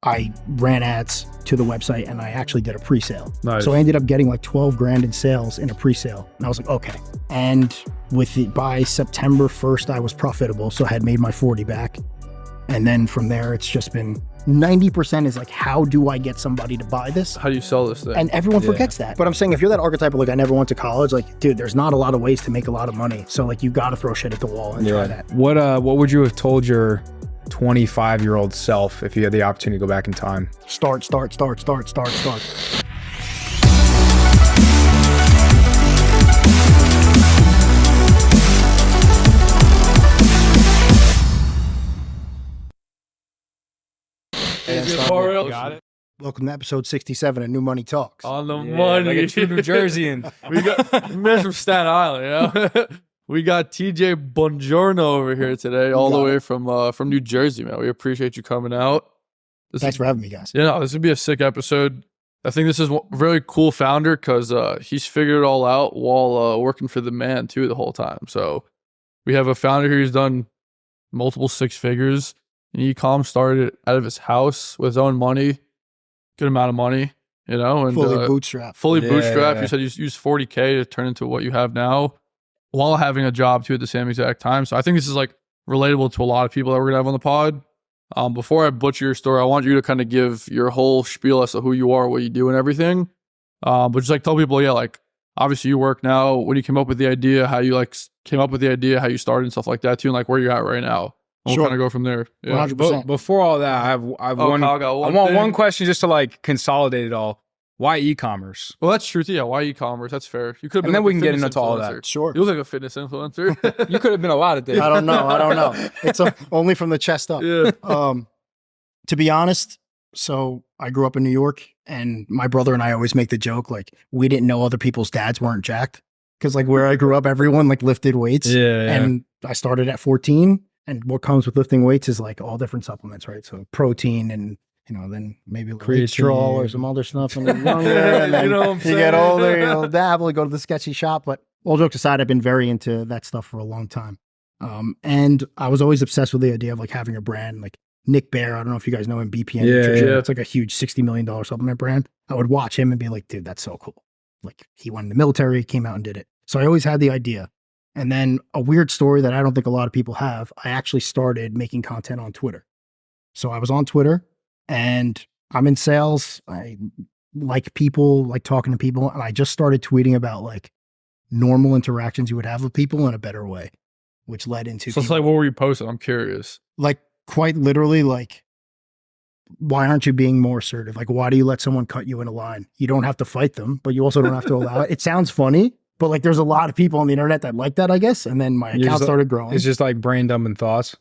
I ran ads to the website and I actually did a pre-sale. Nice. So I ended up getting like 12 grand in sales in a pre-sale. And I was like, okay. And with it, by September 1st, I was profitable. So I had made my 40 back. And then from there, it's just been 90% is like, how do I get somebody to buy this? How do you sell this thing? And everyone forgets that. But I'm saying, if you're that archetype of like, I never went to college, like, dude, there's not a lot of ways to make a lot of money. So like, you got to throw shit at the wall and try that. What would you have told your 25-year-old self if you had the opportunity to go back in time? Start. Got it. Welcome to episode 67 of New Money Talks. On the money. Like a true New Jerseyan. We met from Staten Island, you know? We got TJ Buongiorno over here today, all the way from New Jersey, man. We appreciate you coming out. Thanks for having me, guys. Yeah, this would be a sick episode. I think this is a very cool founder because he's figured it all out while working for the man, too, the whole time. So we have a founder here who's done multiple six figures. And e-com started out of his house with his own money, good amount of money, you know, and fully bootstrapped. Bootstrapped. You said you used 40K to turn into what you have now while having a job too at the same exact time. So I think this is like relatable to a lot of people that we're gonna have on the pod. Before I butcher your story, I want you to kind of give your whole spiel as to who you are, what you do and everything. But just like tell people, yeah, like obviously you work now, when you came up with the idea, how you like came up with the idea, how you started and stuff like that too, and like where you're at right now. We'll kind of go from there. Yeah. 100%. Before all that, I want one question just to like consolidate it all. Why e-commerce? Well, that's true too. Yeah, why e-commerce? That's fair. You could have been. And then like we can get into all of that. Sure. You look like a fitness influencer. You could have been a lot of things. I don't know. It's only from the chest up. Yeah. To be honest, so I grew up in New York, and my brother and I always make the joke, like, we didn't know other people's dads weren't jacked. Because like where I grew up, everyone like lifted weights. Yeah. And I started at 14. And what comes with lifting weights is like all different supplements, right? So protein and, you know, then maybe a creatine or some other stuff. And then younger, and then You know what I'm you saying? get older, you know, dabble, go to the sketchy shop. But all jokes aside, I've been very into that stuff for a long time. And I was always obsessed with the idea of like having a brand like Nick Bear. I don't know if you guys know him, BPN Nutrition. Yeah. It's like a huge $60 million supplement brand. I would watch him and be like, dude, that's so cool. Like he went in the military, came out and did it. So I always had the idea. And then a weird story that I don't think a lot of people have, I actually started making content on Twitter. So I was on Twitter and I'm in sales. I like people, like talking to people. And I just started tweeting about like normal interactions you would have with people in a better way, which led into So it's like, what were you posting? I'm curious. like quite literally like, why aren't you being more assertive? Like, why do you let someone cut you in a line? You don't have to fight them, but you also don't have to allow it. It sounds funny. But like, there's a lot of people on the internet that like that, I guess. And then my account started growing. It's just like brain dumbing thoughts.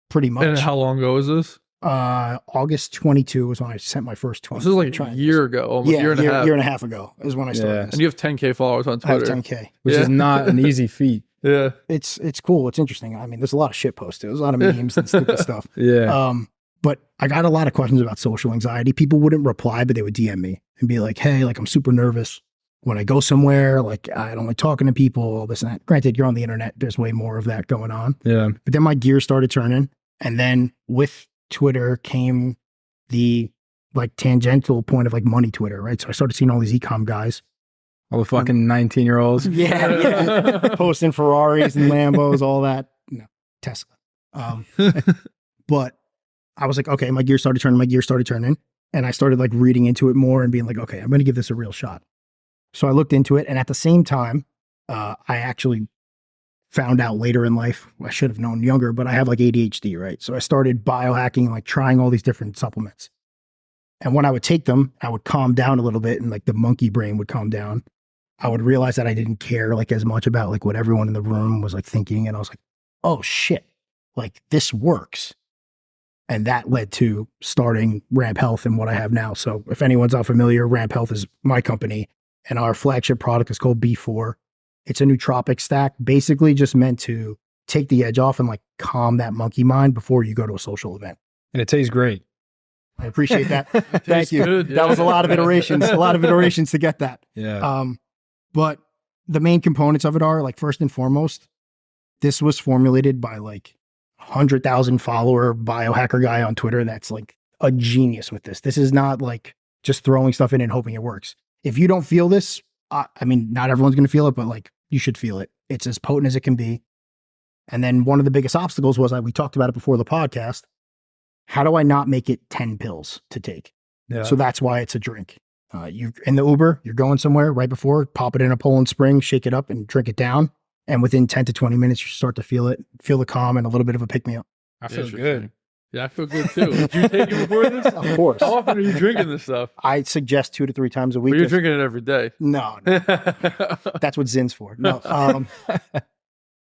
Pretty much. And how long ago was this? August 22 was when I sent my first tweet. This is like a year ago, almost Yeah, year and a half. year and a half ago is when I started this. And you have 10K followers on I have Twitter. 10K. Which is not an easy feat. Yeah. It's cool. It's interesting. I mean, there's a lot of shit posted. There's a lot of memes and stupid stuff. Yeah. But I got a lot of questions about social anxiety. People wouldn't reply, but they would DM me and be like, hey, like I'm super nervous when I go somewhere, like I don't like talking to people, all this and that. Granted, you're on the internet. There's way more of that going on. Yeah. But then my gears started turning. And then with Twitter came the like tangential point of like money Twitter, right? So I started seeing all these e-com guys. All the fucking 19-year-olds. Yeah. Posting Ferraris and Lambos, all that. No, Tesla. But I was like, okay, my gears started turning. And I started like reading into it more and being like, okay, I'm going to give this a real shot. So I looked into it. And at the same time, I actually found out later in life, I should have known younger, but I have like ADHD, right? So I started biohacking, like trying all these different supplements. And when I would take them, I would calm down a little bit and like the monkey brain would calm down. I would realize that I didn't care like as much about like what everyone in the room was like thinking. And I was like, oh shit, like this works. And that led to starting Ramp Health and what I have now. So if anyone's not familiar, Ramp Health is my company and our flagship product is called B4. It's a nootropic stack, basically just meant to take the edge off and like calm that monkey mind before you go to a social event. And it tastes great. I appreciate that. Thank you. Good, yeah. That was a lot of iterations to get that. Yeah. But the main components of it are like, first and foremost, this was formulated by like 100,000 follower biohacker guy on Twitter. That's like a genius with this. This is not like just throwing stuff in and hoping it works. If you don't feel this, I mean, not everyone's going to feel it, but like you should feel it. It's as potent as it can be. And then one of the biggest obstacles was, we talked about it before the podcast. How do I not make it 10 pills to take? Yeah. So that's why it's a drink. You in the Uber, you're going somewhere right before, pop it in a Poland Spring, shake it up and drink it down. And within 10 to 20 minutes, you start to feel it, feel the calm and a little bit of a pick-me-up. I feel good. Yeah, I feel good too. Did you take it before this? Of course. How often are you drinking this stuff? I suggest 2 to 3 times a week. But you're drinking it every day. No. That's what Zin's for. No.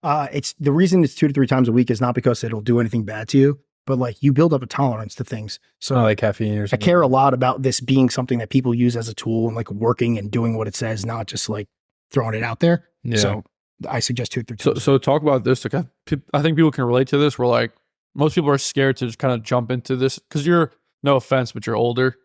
It's the reason it's 2 to 3 times a week is not because it'll do anything bad to you, but like you build up a tolerance to things. So like caffeine or something. I care a lot about this being something that people use as a tool and like working and doing what it says, not just like throwing it out there. Yeah. So I suggest 2 to 3 times. So talk about this. Like, I think people can relate to this. We're like, most people are scared to just kind of jump into this because you're, no offense, but you're older.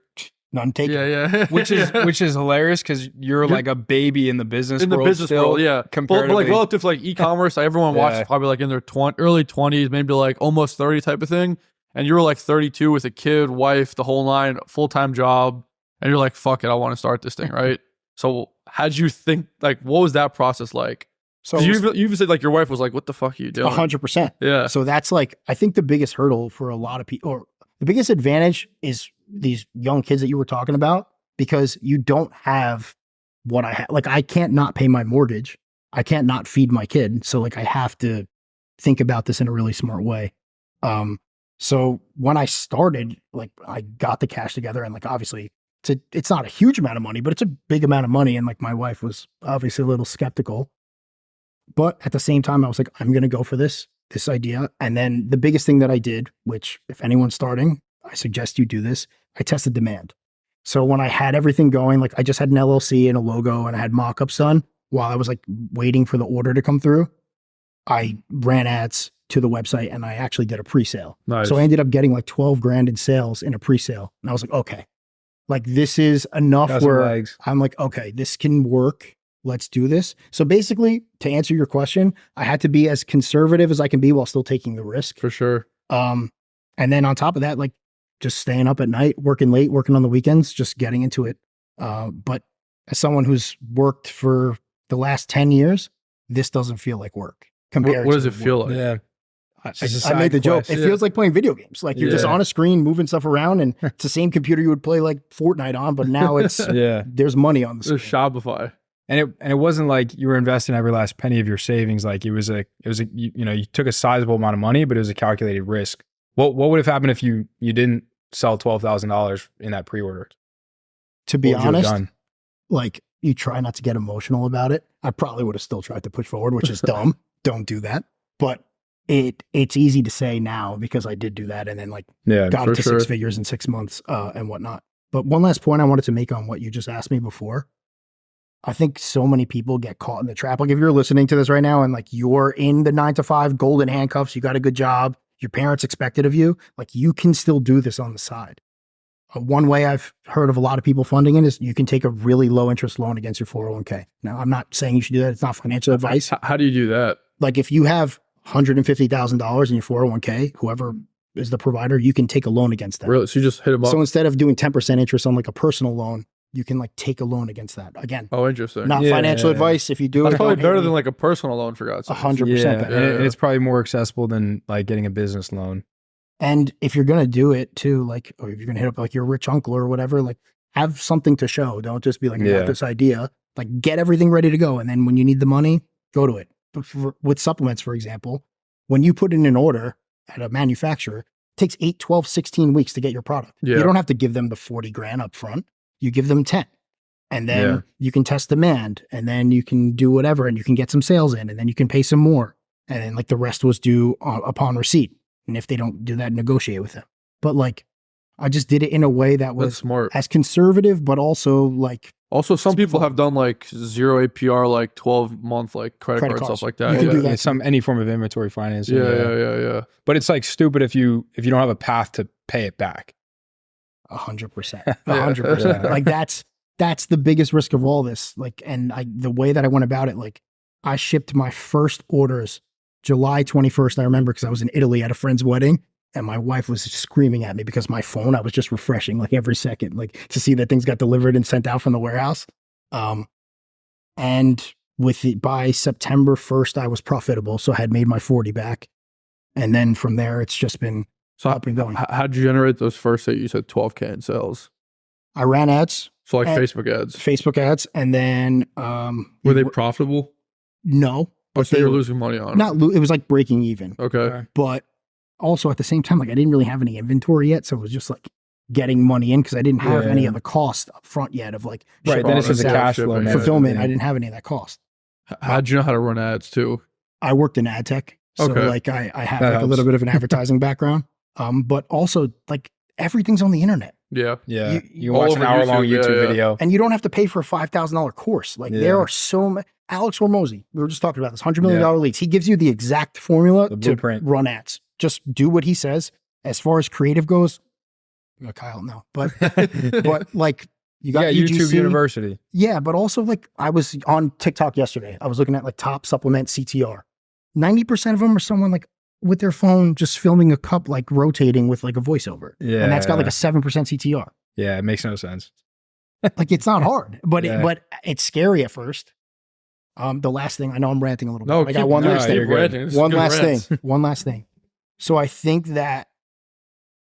None taken. Yeah. which is hilarious because you're like a baby in the business world. In the business world, yeah. Comparatively. But like relative to like e-commerce, everyone watches probably like in their early 20s, maybe like almost 30 type of thing. And you were like 32 with a kid, wife, the whole nine, full-time job. And you're like, fuck it, I want to start this thing, right? So how'd you think, like, what was that process like? So you even said like your wife was like, what the fuck are you doing? 100%. Yeah. So that's like, I think the biggest hurdle for a lot of people, or the biggest advantage is these young kids that you were talking about, because you don't have what I have. Like, I can't not pay my mortgage. I can't not feed my kid. So like, I have to think about this in a really smart way. So when I started, like I got the cash together and like, obviously it's not a huge amount of money, but it's a big amount of money. And like, my wife was obviously a little skeptical. But at the same time, I was like, I'm going to go for this idea. And then the biggest thing that I did, which if anyone's starting, I suggest you do this. I tested demand. So when I had everything going, like I just had an LLC and a logo and I had mock-ups done while I was like waiting for the order to come through, I ran ads to the website and I actually did a pre-sale. Nice. So I ended up getting like 12 grand in sales in a pre-sale. And I was like, okay, like this is enough where I'm like, okay, this can work. Let's do this. So basically, to answer your question, I had to be as conservative as I can be while still taking the risk. For sure. And then on top of that, like just staying up at night, working late, working on the weekends, just getting into it. But as someone who's worked for the last 10 years, this doesn't feel like work compared to what does it feel like? Yeah. I made the joke. It feels like playing video games. Like you're just on a screen moving stuff around, and it's the same computer you would play like Fortnite on, but now it's there's money on the screen. There's Shopify. And it wasn't like you were investing every last penny of your savings. Like it was you took a sizable amount of money, but it was a calculated risk. What would have happened if you didn't sell $12,000 in that pre-order? To be honest, like you try not to get emotional about it. I probably would have still tried to push forward, which is dumb. Don't do that. But it's easy to say now because I did do that and then like got it to 6 figures in 6 months and whatnot. But one last point I wanted to make on what you just asked me before. I think so many people get caught in the trap. Like if you're listening to this right now and like you're in the 9-to-5 golden handcuffs, you got a good job, your parents expect it of you, like you can still do this on the side. One way I've heard of a lot of people funding it is you can take a really low interest loan against your 401k. Now, I'm not saying you should do that. It's not financial advice. How do you do that? Like if you have $150,000 in your 401k, whoever is the provider, you can take a loan against that. Really? So you just hit them up? So instead of doing 10% interest on like a personal loan, you can like take a loan against that. Again, interesting. Not financial advice. If you do That's it, probably better than like a personal loan for God's sake. 100% better. And it's probably more accessible than like getting a business loan. And if you're going to do it too, like, or if you're going to hit up like your rich uncle or whatever, like have something to show. Don't just be like, I got this idea. Like get everything ready to go. And then when you need the money, go to it. But with supplements, for example, when you put in an order at a manufacturer, it takes 8, 12, 16 weeks to get your product. Yeah. You don't have to give them the 40 grand up front. You give them 10 and then you can test demand and then you can do whatever and you can get some sales in and then you can pay some more. And then like the rest was due upon receipt. And if they don't do that, negotiate with them. But like, I just did it in a way that was smart, as conservative, but also like. Also, some people have done like 0 APR, like 12-month like credit cards, stuff like that. You can do that. Any form of inventory financing. Yeah. But it's like stupid if you don't have a path to pay it back. 100%. 100%. Like that's the biggest risk of all this. Like, and the way that I went about it, like I shipped my first orders July 21st. I remember because I was in Italy at a friend's wedding and my wife was screaming at me because my phone, I was just refreshing like every second, like to see that things got delivered and sent out from the warehouse. And with it, by September 1st, I was profitable. So I had made my 40 back. And then from there, it's just been up and going. How'd you generate those first, you said 12K in sales? I ran ads. So like Facebook ads. Facebook ads. And then were they profitable? No. Oh, so you were losing money on it was like breaking even. Okay. But also at the same time, like I didn't really have any inventory yet. So it was just like getting money in because I didn't have any of the cost up front yet of like right. Then it's just a cash flow fulfillment. I didn't have any of that cost. How'd you know how to run ads too? I worked in ad tech. So like I have like a little bit of an advertising background. But also like everything's on the internet. Yeah. Yeah. You can watch an hour-long YouTube video. And you don't have to pay for a $5,000 course. Like there are so many. Alex Hormozy, we were just talking about this, $100 million leads. He gives you the exact formula to run ads. Just do what he says. As far as creative goes, Kyle, no. But like you got YouTube University. Yeah, but also like I was on TikTok yesterday. I was looking at like top supplement CTR. 90% of them are someone like with their phone just filming a cup like rotating with like a voiceover. Yeah. And that's got like a 7% CTR. Yeah, it makes no sense. Like it's not hard, but it's scary at first. The last thing, I know I'm ranting a little bit. I got one last thing. One last thing. So I think that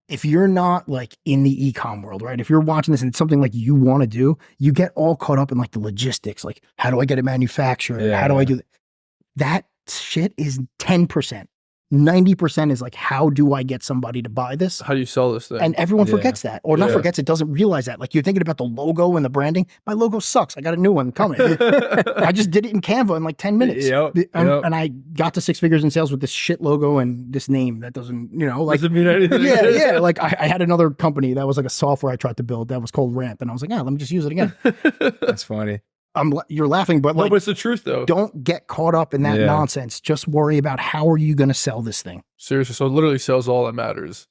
if you're not like in the e-com world, right? If you're watching this and it's something like you want to do, you get all caught up in like the logistics. Like, how do I get it manufactured? Yeah. How do I do that? That shit is 10%. 90% is like, how do I get somebody to buy this? How do you sell this thing? And everyone forgets that, or not forgets it, doesn't realize that. Like you're thinking about the logo and the branding. My logo sucks. I got a new one coming. I just did it in Canva in like 10 minutes. And I got to 6 figures in sales with this shit logo and this name that doesn't, like. Doesn't mean anything. Yeah. Like I had another company that was like a software I tried to build that was called Ramp. And I was like, let me just use it again. That's funny. You're laughing, but like, but it's the truth though. Don't get caught up in that nonsense. Just worry about how are you going to sell this thing. Seriously. So literally sales all that matters.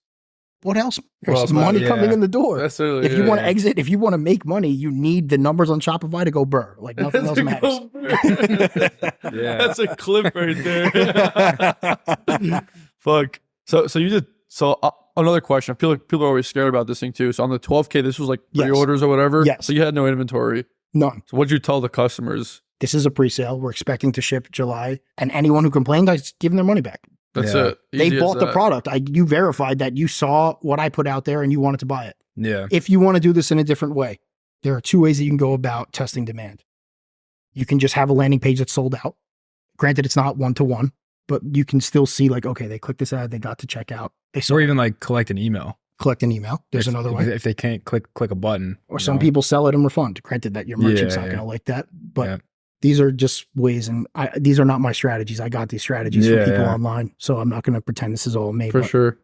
What else? There's money coming in the door. That's really, if you want to exit, if you want to make money, you need the numbers on Shopify to go burr. Like nothing else matters. That's a clip right there. Fuck. So you did. So another question. I feel like people are always scared about this thing too. So on the 12K, this was like pre-orders or whatever. Yes. So you had no inventory. None. So what'd you tell the customers? This is a pre-sale. We're expecting to ship July. And anyone who complained, I just give them their money back. That's it. They bought the product. You verified that you saw what I put out there and you wanted to buy it. Yeah. If you want to do this in a different way, there are 2 ways that you can go about testing demand. You can just have a landing page that's sold out. Granted, it's not one-to-one, but you can still see like, okay, they clicked this ad, they got to check out. Or even like collect an email. Collect an email. There's another way. If they can't click a button. Or some people sell it and refund. Granted that your merchant's not going to like that, but these are just ways, and these are not my strategies. I got these strategies from people online, so I'm not going to pretend this is all me. For sure.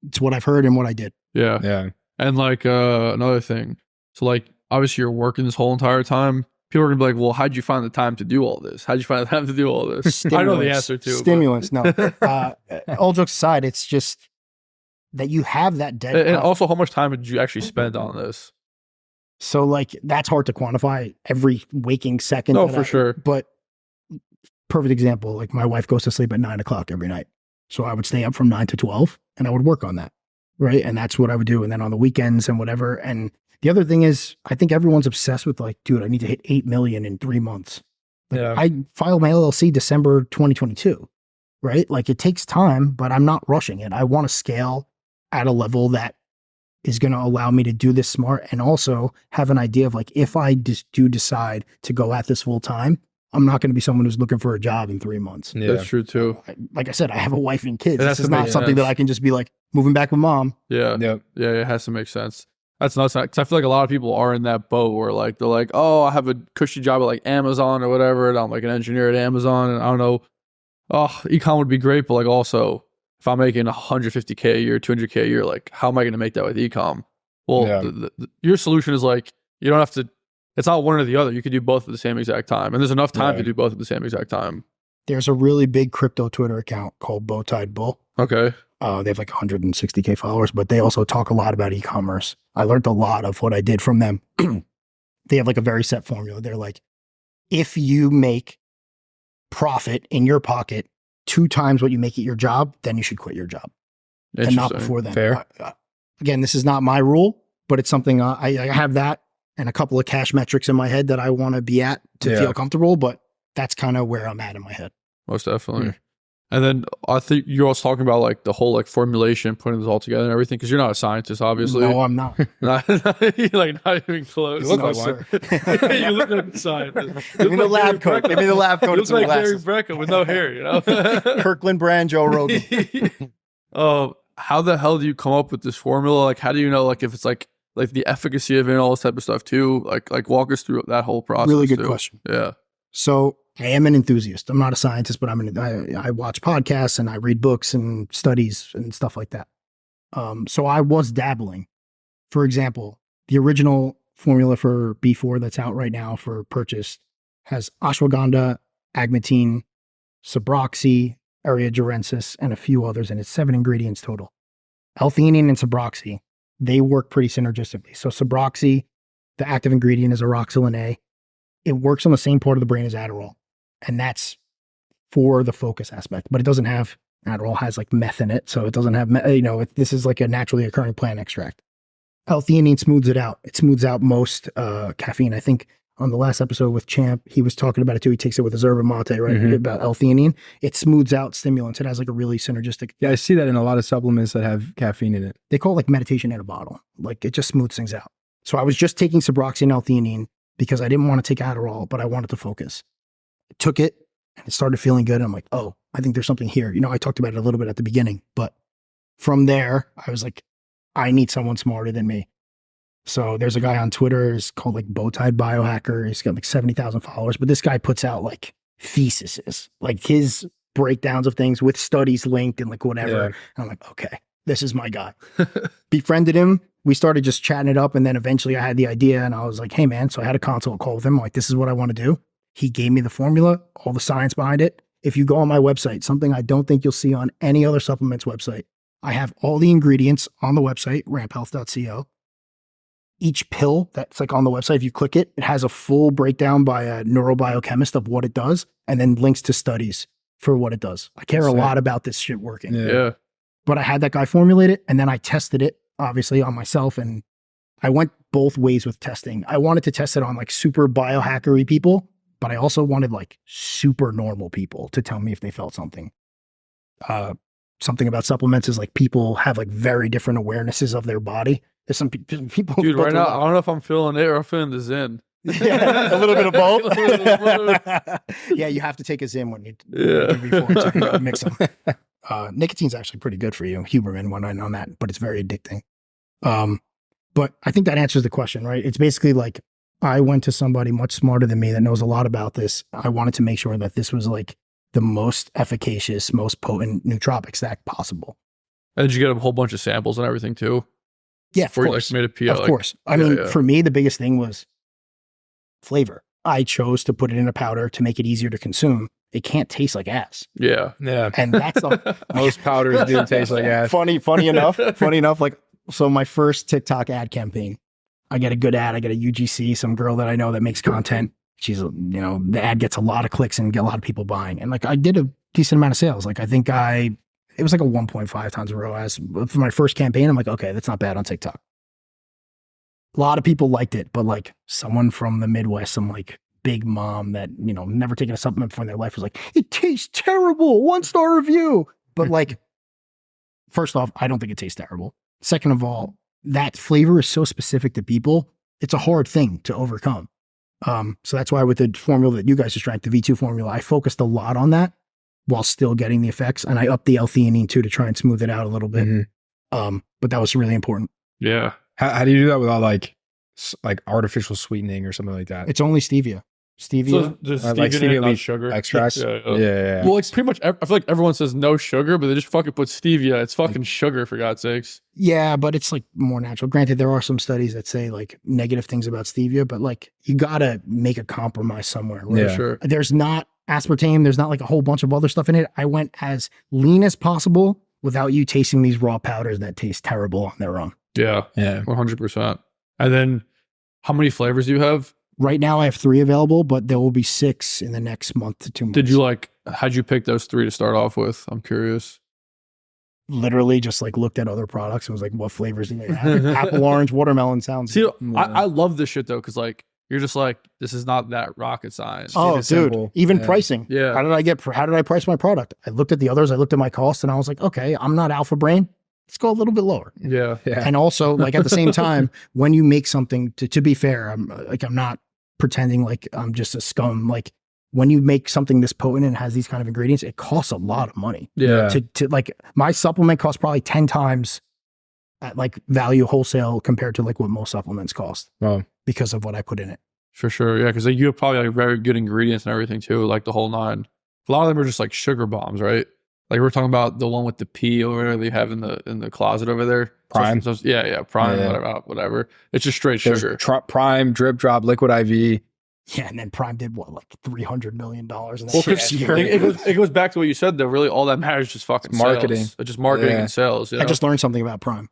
It's what I've heard and what I did. Yeah. Yeah. And like another thing. So like, obviously you're working this whole entire time. People are going to be like, well, how'd you find the time to do all this? How'd you find the time to do all this? I know the answer too. Stimulants, no. All jokes aside, it's just that you have that dead. And also, how much time did you actually spend on this? So like, that's hard to quantify every waking second. No, for sure. But perfect example, like my wife goes to sleep at 9 o'clock every night. So I would stay up from 9 to 12 and I would work on that. Right. And that's what I would do. And then on the weekends and whatever. And the other thing is, I think everyone's obsessed with like, dude, I need to hit 8 million in 3 months. Like, I filed my LLC December 2022. Right. Like it takes time, but I'm not rushing it. I want to scale at a level that is going to allow me to do this smart and also have an idea of like, if I just do decide to go at this full time, I'm not going to be someone who's looking for a job in 3 months. Yeah. That's true too. Like I said, I have a wife and kids. This is not something that I can just be like moving back with mom. Yeah. Yeah. Yeah. It has to make sense. That's nuts. Cause I feel like a lot of people are in that boat where like, they're like, oh, I have a cushy job at like Amazon or whatever. And I'm like an engineer at Amazon. And I don't know, ecom would be great. But like also, if I'm making 150K a year, 200K a year, like how am I going to make that with ecom? Well, your solution is like, you don't have to, it's not one or the other. You could do both at the same exact time. And there's enough time to do both at the same exact time. There's a really big crypto Twitter account called Bowtied Bull. Okay. They have like 160K followers, but they also talk a lot about e-commerce. I learned a lot of what I did from them. They have like a very set formula. They're like, if you make profit in your pocket 2 times what you make at your job, then you should quit your job. and not Interesting. before then. Fair. Again, this is not my rule, but it's something I have that and a couple of cash metrics in my head that I want to be at to feel comfortable. But that's kind of where I'm at in my head. Most definitely. And then I think you're also talking about like the whole like formulation, putting this all together and everything, because you're not a scientist, obviously. No, I'm not. Not even close. You look No, like one. sir. You look like a scientist. Give me the lab coat. Give me the lab coat. You and look some like Gary glasses. Brecka with no hair, you know? Kirkland brand Joe Rogan. How the hell do you come up with this formula? Like, how do you know, like, if it's like the efficacy of it and all this type of stuff too? Like walk us through that whole process. Really good too. question. Yeah. So I am an enthusiast. I'm not a scientist, but I watch podcasts and I read books and studies and stuff like that. So I was dabbling. For example, the original formula for B4 that's out right now for purchase has ashwagandha, agmatine, Sabroxy, Aerogerensis, and a few others, and it's 7 ingredients total. L-theanine and Sabroxy, they work pretty synergistically. So Sabroxy, the active ingredient is aroxylin A. It works on the same part of the brain as Adderall, and that's for the focus aspect. But it doesn't have, Adderall has like meth in it, so it doesn't have, this is like a naturally occurring plant extract. L-theanine smooths it out. It smooths out most caffeine. I think on the last episode with Champ, he was talking about it too. He takes it with his herba mate, right? About L-theanine. It smooths out stimulants. It has like a really synergistic. Yeah, I see that in a lot of supplements that have caffeine in it. They call it like meditation in a bottle. Like it just smooths things out. So I was just taking Sabroxy and L-theanine because I didn't want to take Adderall, but I wanted to focus. I took it and it started feeling good. And I'm like, oh, I think there's something here. I talked about it a little bit at the beginning, but from there, I was like, I need someone smarter than me. So there's a guy on Twitter, it's called like Bowtied Biohacker. He's got like 70,000 followers, but this guy puts out like theses, like his breakdowns of things with studies linked and like whatever. Yeah. And I'm like, okay, this is my guy. Befriended him. We started just chatting it up. And then eventually I had the idea and I was like, hey man, so I had a consult call with him. I'm like, this is what I want to do. He gave me the formula, all the science behind it. If you go on my website, something I don't think you'll see on any other supplements website, I have all the ingredients on the website, ramphealth.co. Each pill that's like on the website, if you click it, it has a full breakdown by a neurobiochemist of what it does and then links to studies for what it does. I care a lot about this shit working. Yeah. But I had that guy formulate it and then I tested it obviously on myself, and I went both ways with testing. I wanted to test it on like super biohackery people, but I also wanted like super normal people to tell me if they felt something. Something about supplements is like people have like very different awarenesses of their body. There's some people. Dude, right now, I don't know if I'm feeling it or I'm feeling the Zen. Yeah, a little bit of both. Yeah, you have to take a Zim when you before to mix them. Nicotine's actually pretty good for you. Huberman went on that, but it's very addicting. But I think that answers the question, right? It's basically like I went to somebody much smarter than me that knows a lot about this. I wanted to make sure that this was like the most efficacious, most potent nootropic stack possible. And did you get a whole bunch of samples and everything too? Yeah, of Before course. you like made a PO? Of course. I mean, for me, the biggest thing was flavor. I chose to put it in a powder to make it easier to consume. It can't taste like ass. Yeah. And that's most powders do taste like ass. Funny enough. Like, so my first TikTok ad campaign, I get a good ad. I get a UGC, some girl that I know that makes content. She's, the ad gets a lot of clicks and get a lot of people buying. And like, I did a decent amount of sales. Like, I think it was like a 1.5 times ROAS for my first campaign. I'm like, okay, that's not bad on TikTok. A lot of people liked it, but like someone from the Midwest, some like big mom that, never taken a supplement before in their life was like, it tastes terrible. 1-star review. But like, first off, I don't think it tastes terrible. Second of all, that flavor is so specific to people. It's a hard thing to overcome. So that's why with the formula that you guys just drank, the V2 formula, I focused a lot on that while still getting the effects. And I upped the L-theanine too to try and smooth it out a little bit. But that was really important. Yeah. How do you do that without like artificial sweetening or something like that? It's only stevia. Stevia. So there's stevia, like stevia not leaf sugar. extracts. Yeah. Well, like pretty much, I feel like everyone says no sugar, but they just fucking put stevia. It's fucking sugar, for God's sakes. Yeah, but it's like more natural. Granted, there are some studies that say like negative things about stevia, but like you gotta make a compromise somewhere. Right? Yeah. Sure. There's not aspartame. There's not like a whole bunch of other stuff in it. I went as lean as possible without you tasting these raw powders that taste terrible on their own. Yeah. 100%. And then how many flavors do you have? Right now I have 3 available, but there will be 6 in the next month to 2 months. Did you how'd you pick those 3 to start off with? I'm curious. literally just like looked at other products and was like, what flavors do they have? Apple, orange, watermelon sounds See, good. I love this shit though, because like you're just like, this is not that rocket science. Oh, It's dude, simple. even Yeah. pricing. Yeah. How did I price my product? I looked at the others, I looked at my cost, and I was like, okay, I'm not alpha brain. Let's go a little bit lower. Yeah. Yeah. And also, like at the same time, when you make something, to be fair, I'm not pretending like I'm just a scum. Like when you make something this potent and has these kind of ingredients, it costs a lot of money. Yeah. To like my supplement costs probably 10 times at like value wholesale compared to like what most supplements cost Wow. because of what I put in it. For sure. Yeah. Because like, you have probably like very good ingredients and everything too, like the whole nine. A lot of them are just like sugar bombs, right? Like we're talking about the one with the pea over there they have in the closet over there. Prime. So, yeah, Prime, Yeah. whatever. It's just straight There's sugar. Prime, Drip Drop, Liquid IV. Yeah, and then Prime did what, like $300 million in that Well, first 'cause year. it goes back to what you said though. Really, all that matters is just fucking Marketing. sales. It's just marketing Yeah. and sales. You know? I just learned something about Prime.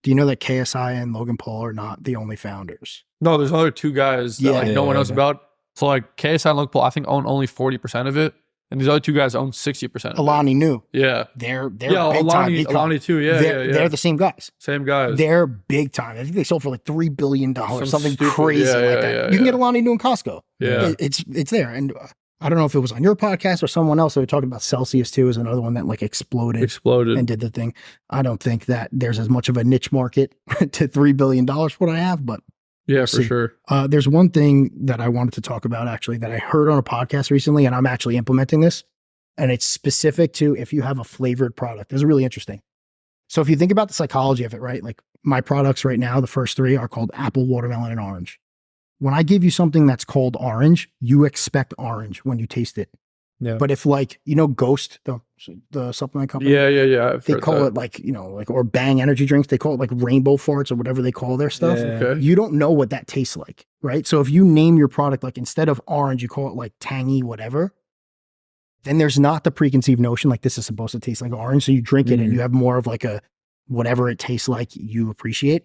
Do you know that KSI and Logan Paul are not the only founders? No, there's other two guys that like no one knows Yeah. about. So like KSI and Logan Paul, I think own only 40% of it, and these other two guys own 60% of it. Alani knew. Yeah. They're Yeah, big time. Alani too. Yeah, They're the same guys. same guys. They're big time. I think they sold for like $3 billion, Some something stupid- crazy yeah, like yeah, that. yeah, You can yeah. get Alani New in Costco. Yeah. It's there. And I don't know if it was on your podcast or someone else. They were talking about Celsius too, is another one that like exploded and did the thing. I don't think that there's as much of a niche market to $3 billion for what I have, but Yeah, for see. sure. there's one thing that I wanted to talk about actually that I heard on a podcast recently, and I'm actually implementing this. And it's specific to if you have a flavored product. This is really interesting. So if you think about the psychology of it, right? Like my products right now, the first three are called apple, watermelon, and orange. When I give you something that's called orange, you expect orange when you taste it. Yeah. But if like, Ghost, the supplement company, Yeah. I've they heard call that. it like, or Bang energy drinks, they call it like rainbow farts or whatever they call their stuff. Yeah. Okay. You don't know what that tastes like, right? So if you name your product, like instead of orange, you call it like tangy, whatever, then there's not the preconceived notion like this is supposed to taste like orange. So you drink it and you have more of like a whatever it tastes like you appreciate.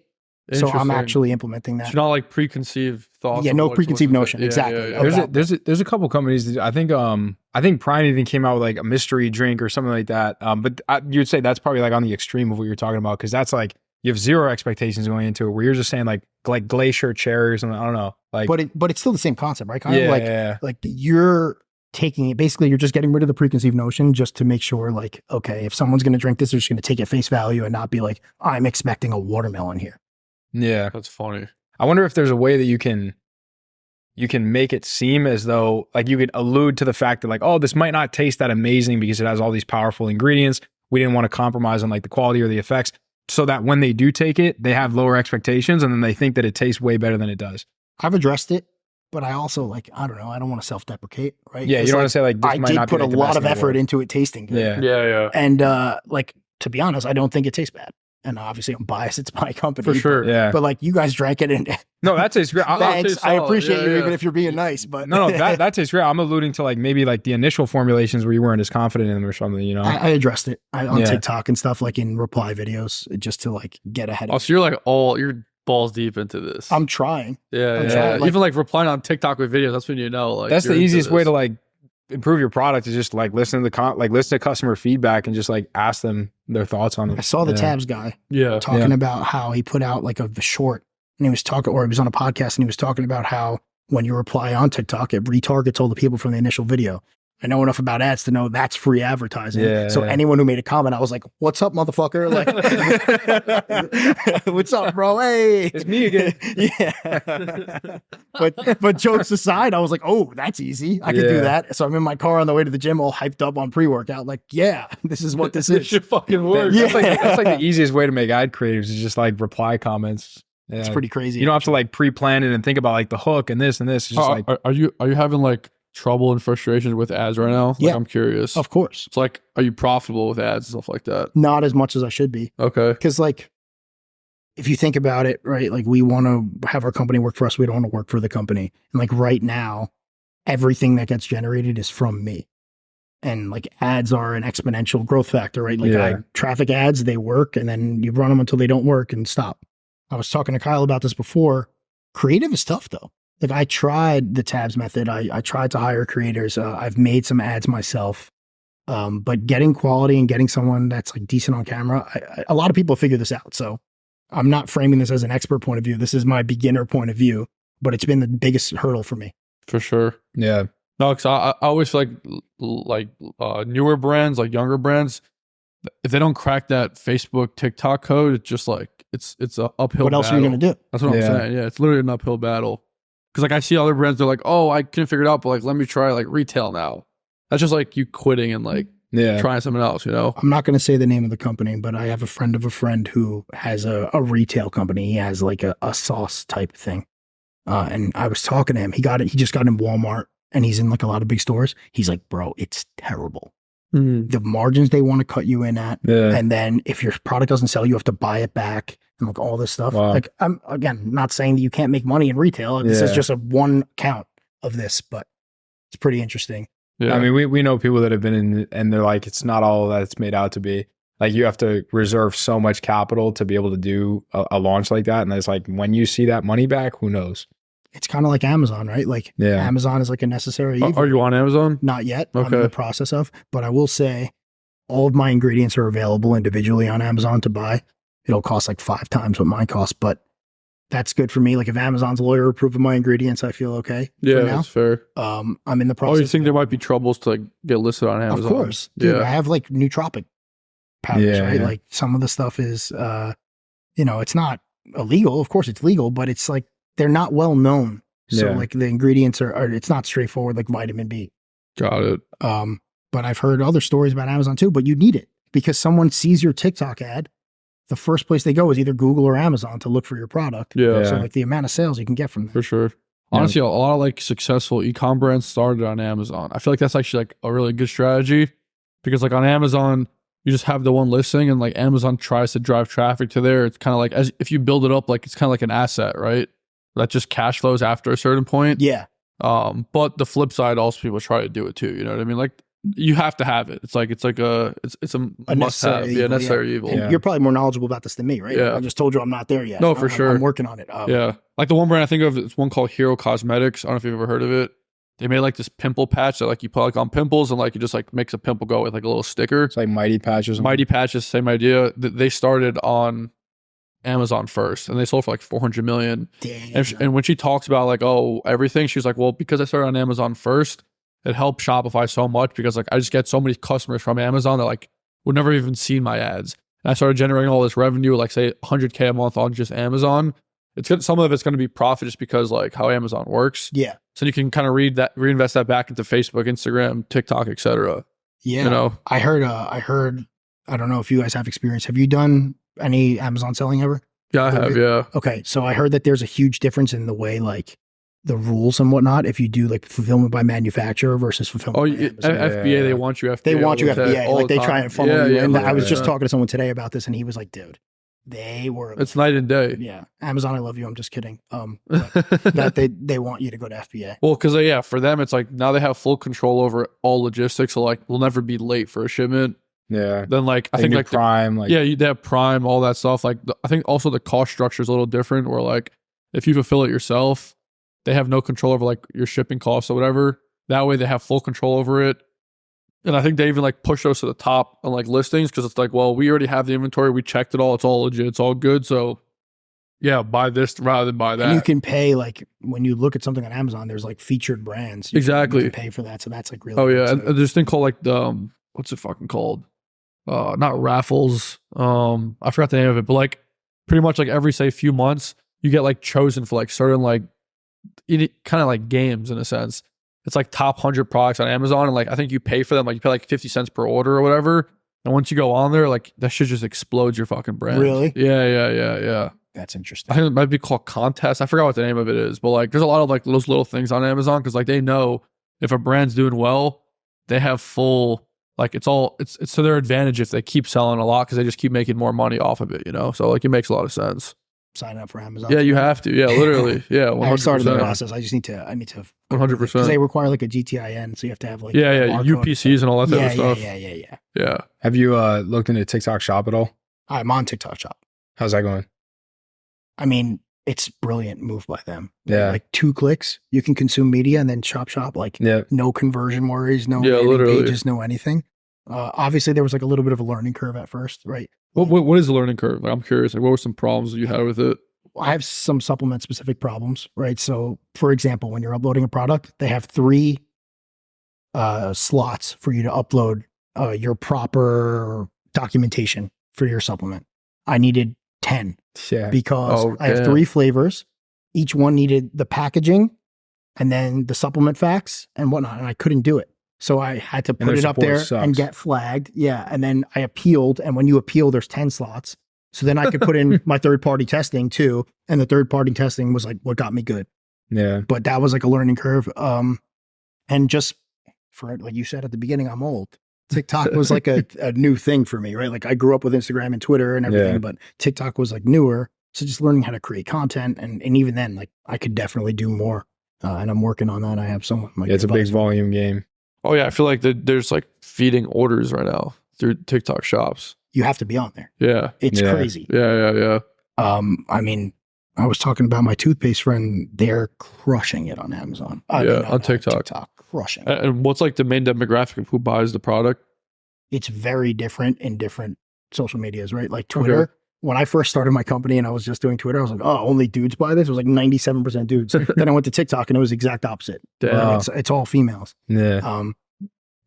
So I'm Interesting. actually implementing that. It's not like preconceived thoughts. Yeah, of no what's preconceived with it. notion. Yeah, Exactly. yeah, yeah. There's a couple companies that I think Prime even came out with like a mystery drink or something like that. But you'd say that's probably like on the extreme of what you're talking about, because that's like you have zero expectations going into it, where you're just saying like glacier cherry or something. I don't know. Like, But it's still the same concept, right? Kind yeah, of like yeah. like you're taking it, basically you're just getting rid of the preconceived notion just to make sure like, okay, if someone's going to drink this, they're just going to take it face value and not be like, I'm expecting a watermelon here. Yeah. That's funny. I wonder if there's a way that you can make it seem as though like you could allude to the fact that like, oh, this might not taste that amazing because it has all these powerful ingredients. We didn't want to compromise on like the quality or the effects, so that when they do take it, they have lower expectations and then they think that it tastes way better than it does. I've addressed it, but I also like, I don't know, I don't want to self-deprecate, right? Yeah, you 'Cause, don't like, want to say like this I might did not be put a like the lot best of in the effort world. into it tasting good. Yeah. Yeah. And like, to be honest, I don't think it tastes bad. And obviously I'm biased, it's my company. For sure. Yeah. But like you guys drank it and No, that tastes great. thanks, tastes I solid. appreciate Yeah, you yeah. even if you're being nice, but No, that tastes great. I'm alluding to like maybe like the initial formulations where you weren't as confident in them or something, you know? I addressed it on Yeah. TikTok and stuff, like in reply videos, just to like get ahead of Oh, it. so you're balls deep into this. I'm trying. yeah. I'm yeah. trying, like- Even like replying on TikTok with videos, that's when you know. Like That's the you're into easiest way this. to like improve your product, is just like listen to customer feedback and just like ask them their thoughts on it. I saw the Yeah. Tabs guy Yeah. talking about how he put out like a short, and he was talking, or he was on a podcast and he was talking about how when you reply on TikTok, it retargets all the people from the initial video. I know enough about ads to know that's free advertising. Yeah, So yeah. anyone who made a comment, I was like, "What's up, motherfucker? Like, what's up, bro? Hey, It's me again. Yeah. but jokes aside, I was like, "Oh, that's easy. I could do Yeah. that." So I'm in my car on the way to the gym, all hyped up on pre-workout. Like, yeah, this is what this This is. should fucking work. Yeah. That's like the easiest way to make ad creatives, is just like reply comments. Yeah. It's pretty crazy. You don't have to like pre-plan it and think about like the hook and this and this. It's just like, are you having like trouble and frustrations with ads right now? Like, Yeah. I'm curious. Of course, It's like, are you profitable with ads and stuff like that? not as much as I should be. Okay. Because like, if you think about it, right, like we want to have our company work for us. We don't want to work for the company. And like right now, everything that gets generated is from me. And like ads are an exponential growth factor, right? Like Yeah. traffic ads, they work and then you run them until they don't work and stop. I was talking to Kyle about this before. Creative is tough though. Like I tried the Tabs method. I tried to hire creators. I've made some ads myself. But getting quality and getting someone that's like decent on camera, a lot of people figure this out. So I'm not framing this as an expert point of view. This is my beginner point of view, but it's been the biggest hurdle for me. For sure. Yeah. No, because I always feel like newer brands, like younger brands, if they don't crack that Facebook, TikTok code, it's just like it's an uphill. What else battle. are you gonna do? That's what I'm saying. Yeah, it's literally an uphill battle. Because like I see other brands, they're like, oh, I couldn't figure it out, but like let me try like retail now. That's just like you quitting and like trying something else, you know? I'm not going to say the name of the company, but I have a friend of a friend who has a retail company. He has like a sauce type thing. And I was talking to him. He just got in Walmart and he's in like a lot of big stores. He's like, bro, it's terrible. The margins they want to cut you in at. Yeah. And then if your product doesn't sell, you have to buy it back and like all this stuff. Wow. Like I'm again not saying that you can't make money in retail. This is just a one count of this, but it's pretty interesting. Yeah. I mean, we know people that have been in and they're like, it's not all that it's made out to be. Like you have to reserve so much capital to be able to do a launch like that. And it's like, when you see that money back, who knows? It's kind of like Amazon, right? Like Amazon is like a necessary evil. Are you on Amazon? Not yet. Okay. I'm in the process of, but I will say all of my ingredients are available individually on Amazon to buy. It'll cost like 5 times what mine costs, but that's good for me. Like if Amazon's lawyer approving my ingredients, I feel okay. Yeah, that's fair. I'm in the process. Oh, you think there might be troubles to like get listed on Amazon? Of course. Dude, I have like nootropic powders, right? Like some of the stuff is, it's not illegal. Of course it's legal, but it's like, they're not well known. So like the ingredients are, it's not straightforward like vitamin B. Got it. But I've heard other stories about Amazon too, but you need it because someone sees your TikTok ad. The first place they go is either Google or Amazon to look for your product. Yeah. So like the amount of sales you can get from that. For sure. Honestly, a lot of like successful e-com brands started on Amazon. I feel like that's actually like a really good strategy because like on Amazon, you just have the one listing and like Amazon tries to drive traffic to there. It's kind of like as if you build it up, like it's kind of like an asset, right? That just cash flows after a certain point. Yeah. But the flip side, also people try to do it too. You know what I mean? Like you have to have it. It's a must have. Evil, necessary evil. And you're probably more knowledgeable about this than me, right? Yeah. I just told you I'm not there yet. No, for sure. I'm working on it. Yeah. Like the one brand I think of, it's one called Hero Cosmetics. I don't know if you've ever heard of it. They made like this pimple patch that like you put like on pimples and like it just like makes a pimple go with like a little sticker. It's like Mighty Patches. Mighty Patches, same idea. They started on Amazon first and they sold for like 400 million. Damn. And when she talks about like, oh, everything, she's like, well, because I started on Amazon first, it helped Shopify so much because like I just get so many customers from Amazon that like would never even seen my ads. And I started generating all this revenue, like say 100K a month on just Amazon. Some of it's going to be profit just because like how Amazon works. Yeah. So you can kind of reinvest that back into Facebook, Instagram, TikTok, etc. Yeah. You know, I heard, I don't know if you guys have experience. Have you done any Amazon selling ever? Yeah, I have. Yeah. Okay. So I heard that there's a huge difference in the way like the rules and whatnot if you do like fulfillment by manufacturer versus fulfillment by Amazon. FBA, they want you FBA. They want you FBA. Like they try and funnel you. And I was just talking to someone today about this and he was like, dude, they were. It's night and day. Yeah. Amazon, I love you. I'm just kidding. That they want you to go to FBA. Well, because for them, it's like now they have full control over all logistics. So like we'll never be late for a shipment. Yeah. Then like I think like Prime. they have Prime, all that stuff. Like I think also the cost structure is a little different where like if you fulfill it yourself, they have no control over like your shipping costs or whatever. That way they have full control over it. And I think they even like push those to the top on like listings because it's like, well, we already have the inventory. We checked it all. It's all legit. It's all good. So yeah, buy this rather than buy that. And you can pay like when you look at something on Amazon, there's like featured brands. Exactly. You can pay for that. So that's like really good. Oh yeah. And there's this thing called like the, what's it fucking called? Not raffles. I forgot the name of it, but like pretty much like every say few months, you get like chosen for like certain like kind of like games in a sense. It's like top 100 products on Amazon and like I think you pay for them, like you pay like 50 cents per order or whatever. And once you go on there, like that shit just explodes your fucking brand. Really? Yeah. That's interesting. I think it might be called contest. I forgot what the name of it is, but like there's a lot of like those little things on Amazon because like they know if a brand's doing well, they have full like it's to their advantage if they keep selling a lot because they just keep making more money off of it, you know? So like it makes a lot of sense. Sign up for Amazon. Yeah, you have to. Yeah, literally. Yeah, 100%. I started the process. I need to 100% because they require like a GTIN, so you have to have like UPCs and all that type of stuff. Yeah. Have you looked into TikTok Shop at all? I'm on TikTok Shop. How's that going? I mean, it's brilliant move by them. Yeah, like 2 clicks, you can consume media and then shop like no conversion worries, no literally pages, no anything. Obviously there was like a little bit of a learning curve at first, right? What is the learning curve? Like, I'm curious. Like, what were some problems you had with it? I have some supplement specific problems, right? So for example, when you're uploading a product, they have 3 slots for you to upload your proper documentation for your supplement. I needed 10 because I have 3 flavors. Each one needed the packaging and then the supplement facts and whatnot, and I couldn't do it. So I had to put it up there and get flagged. Yeah. And then I appealed. And when you appeal, there's 10 slots. So then I could put in my third-party testing too. And the third-party testing was like what got me good. Yeah. But that was like a learning curve. And just for, like you said at the beginning, I'm old. TikTok was like a new thing for me, right? Like I grew up with Instagram and Twitter and everything, but TikTok was like newer. So just learning how to create content. And even then, like I could definitely do more. And I'm working on that. I have someone like it's a big volume game. Oh yeah, I feel like there's like feeding orders right now through TikTok shops. You have to be on there. Yeah. It's crazy. Yeah. I mean, I was talking about my toothpaste friend. They're crushing it on Amazon. On TikTok. Crushing it. And what's like the main demographic of who buys the product? It's very different in different social medias, right? Like Twitter. When I first started my company and I was just doing Twitter, I was like, oh, only dudes buy this. It was like 97% dudes. Then I went to TikTok and it was the exact opposite. Damn. It's all females. Yeah.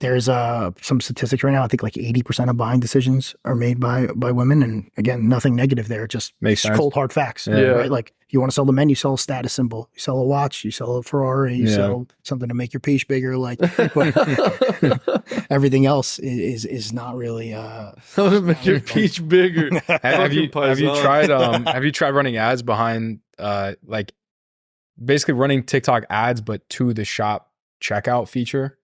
There's some statistics right now. I think like 80% of buying decisions are made by women. And again, nothing negative there. Just makes sense. Cold hard facts. Yeah. Right? Like you want to sell the men, you sell a status symbol. You sell a watch, you sell a Ferrari, you sell something to make your peach bigger. Like everything else is not really to make your peach bigger. have you tried running ads behind like basically running TikTok ads but to the shop checkout feature?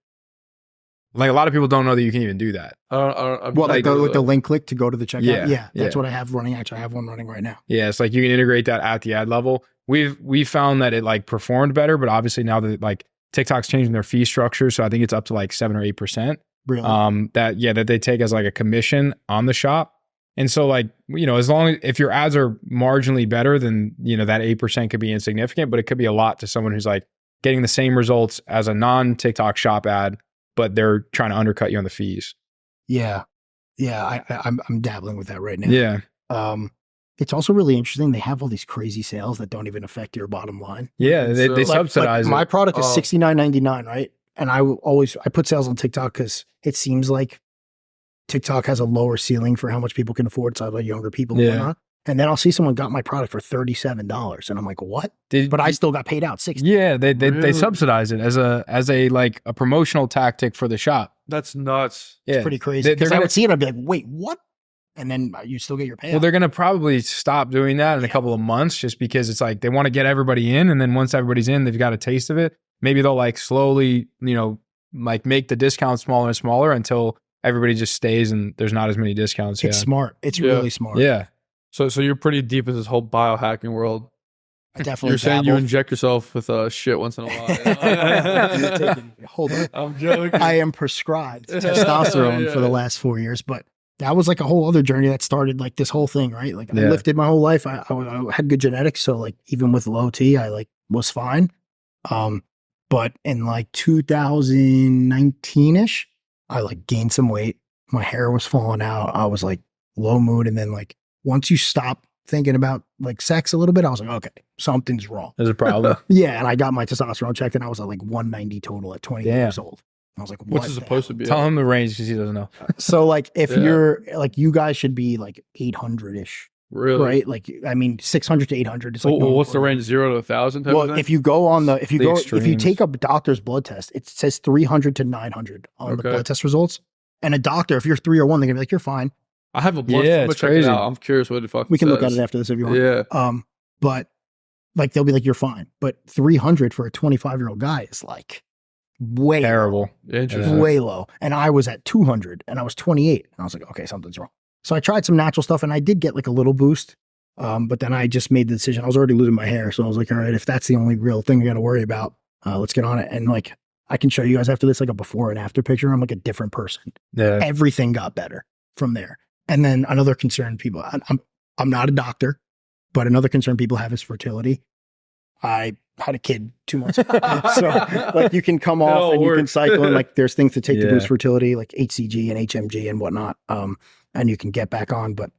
Like a lot of people don't know that you can even do that. Like the link click to go to the checkout. Yeah. That's what I have running. Actually, I have one running right now. Yeah, it's like you can integrate that at the ad level. We found that it like performed better, but obviously now that like TikTok's changing their fee structure, so I think it's up to like 7 or 8%. Really? That they take as like a commission on the shop. And so like, as long as if your ads are marginally better, then that 8% could be insignificant, but it could be a lot to someone who's like getting the same results as a non-TikTok shop ad, but they're trying to undercut you on the fees. Yeah. I'm dabbling with that right now. Yeah. It's also really interesting. They have all these crazy sales that don't even affect your bottom line. Yeah, they subsidize it. My product is $69.99, right? And I put sales on TikTok because it seems like TikTok has a lower ceiling for how much people can afford. So like younger people and whatnot. And then I'll see someone got my product for $37, and I'm like, what? But I still got paid out $60. Yeah, they subsidize it as a like a promotional tactic for the shop. That's nuts. It's pretty crazy. Because I would see it, I'd be like, wait, what? And then you still get your payout. Well, they're gonna probably stop doing that in a couple of months, just because it's like they want to get everybody in, and then once everybody's in, they've got a taste of it. Maybe they'll like slowly, like make the discount smaller and smaller until everybody just stays and there's not as many discounts. It's smart. It's really smart. Yeah. So you're pretty deep in this whole biohacking world. I definitely You're saying you inject yourself with shit once in a while. Hold on. I'm joking. I am prescribed testosterone for the last 4 years, but that was like a whole other journey that started like this whole thing, right? Like I lifted my whole life. I had good genetics. So like even with low T, I like was fine. But in like 2019-ish, I like gained some weight. My hair was falling out. I was like low mood. And then like, once you stop thinking about like sex a little bit, I was like, okay, something's wrong. There's a problem. Yeah. And I got my testosterone checked and I was at like 190 total at 20 years old. I was like, what? What's it supposed to be? Tell him the range because he doesn't know. So like if you're like, you guys should be like 800-ish. Really? Right? Like, I mean, 600 to 800 is like. What's the range? 0 to 1,000? Well, if you go on if you take a doctor's blood test, it says 300 to 900 on the blood test results. And a doctor, if you're 301, they're gonna be like, you're fine. I have a blood test. It's crazy. I'm curious what the fuck we can look at it after this if you want. Yeah. But like they'll be like, you're fine. But 300 for a 25-year-old guy is like way terrible. Interesting. Way low. And I was at 200 and I was 28. And I was like, okay, something's wrong. So I tried some natural stuff and I did get like a little boost. But then I just made the decision. I was already losing my hair. So I was like, all right, if that's the only real thing I got to worry about, let's get on it. And like, I can show you guys after this, like a before and after picture. I'm like a different person. Yeah. Everything got better from there. And then another concern I'm not a doctor, but another concern people have is fertility. I had a kid 2 months ago. So like you can come off and you can cycle, and like there's things to take to boost fertility, like HCG and HMG and whatnot. And you can get back on. But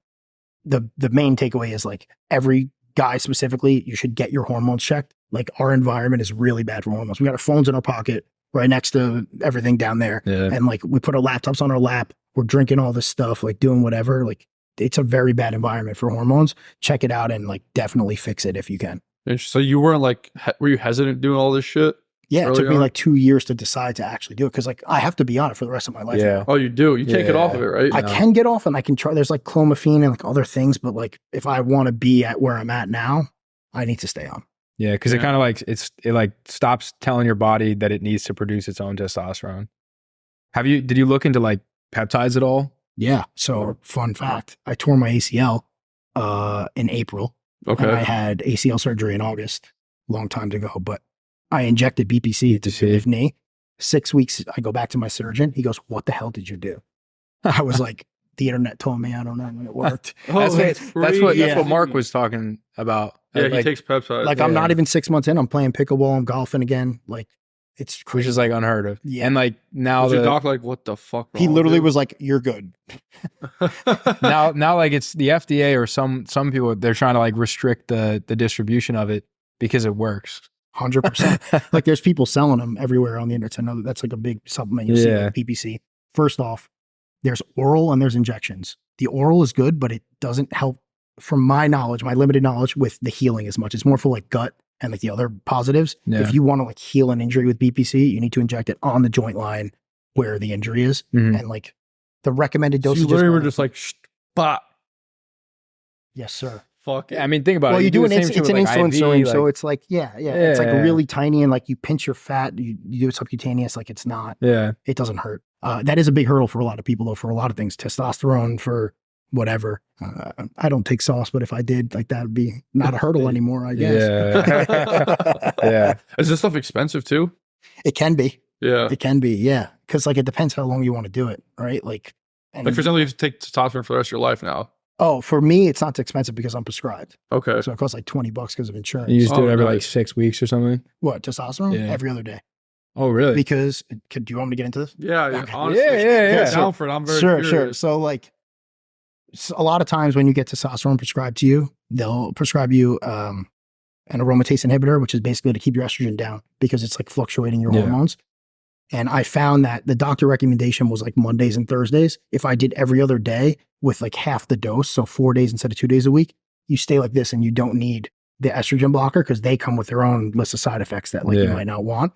the main takeaway is like every guy specifically, you should get your hormones checked. Like our environment is really bad for hormones. We got our phones in our pocket right next to everything down there. Yeah. And like we put our laptops on our lap. We're drinking all this stuff, like doing whatever. Like it's a very bad environment for hormones. Check it out and like definitely fix it if you can. So you weren't like, were you hesitant doing all this shit? Yeah, it took me like 2 years to decide to actually do it because like I have to be on it for the rest of my life. Yeah. Oh, you do? You can't get off of it, right? I can get off and I can try. There's like clomiphene and like other things, but like if I want to be at where I'm at now, I need to stay on. Yeah, because it kind of like it like stops telling your body that it needs to produce its own testosterone. Did you look into like peptides at all? Yeah. So fun fact, I tore my ACL in April. Okay. And I had ACL surgery in August, long time ago, but I injected BPC into the knee. 6 weeks, I go back to my surgeon. He goes, "What the hell did you do?" I was like, "The internet told me. I don't know when it worked." That's what Mark was talking about. Yeah, like, he takes peptides. Like I'm not even 6 months in. I'm playing pickleball. I'm golfing again. Like it's crazy. which is like unheard of. Yeah. And like now Was your doc like, what the fuck? He literally was like, "You're good." now like it's the FDA or some people, they're trying to like restrict the distribution of it because it works. 100%. Like there's people selling them everywhere on the internet. I know that's like a big supplement you see, like PPC. First off, there's oral and there's injections. The oral is good, but it doesn't help, from my knowledge, my limited knowledge, with the healing as much. It's more for like gut and like the other positives. Yeah. If you want to like heal an injury with BPC, you need to inject it on the joint line where the injury is. Mhm. And like the recommended So dosage. you literally were just like, spot. Yes, sir. Fuck it. I mean, think about Well, it. you do the an same it's shit an with, like, insulin IV, syringe, like- so it's like it's like Yeah. really tiny, and like you pinch your fat. You do it subcutaneous, like it's not. yeah. It doesn't hurt. That is a big hurdle for a lot of people, though. For a lot of things, testosterone, for whatever. I don't take sauce, but if I did, like that would be not a hurdle anymore. I guess. Yeah. Yeah. Is this stuff expensive too? It can be. Yeah. It can be. Yeah, because like it depends how long you want to do it, right? Like, and, Like for example, you have to take testosterone for the rest of your life now. oh, for me, it's not expensive because I'm prescribed, Okay. so it costs like $20 because of insurance. You just do it every nice. like 6 weeks or something. What, testosterone? Yeah. Every other day. Oh, really? Because do you want me to get into this? Yeah. Okay. Honestly, Yeah. I'm down for it. I'm very Sure. curious. So like a lot of times when you get testosterone prescribed to you, they'll prescribe you an aromatase inhibitor, which is basically to keep your estrogen down because it's like fluctuating your Yeah. hormones. And I found that the doctor recommendation was like Mondays and Thursdays. If I did every other day with like half the dose, so 4 days instead of 2 days a week, you stay like this and you don't need the estrogen blocker because they come with their own list of side effects that like you might not want.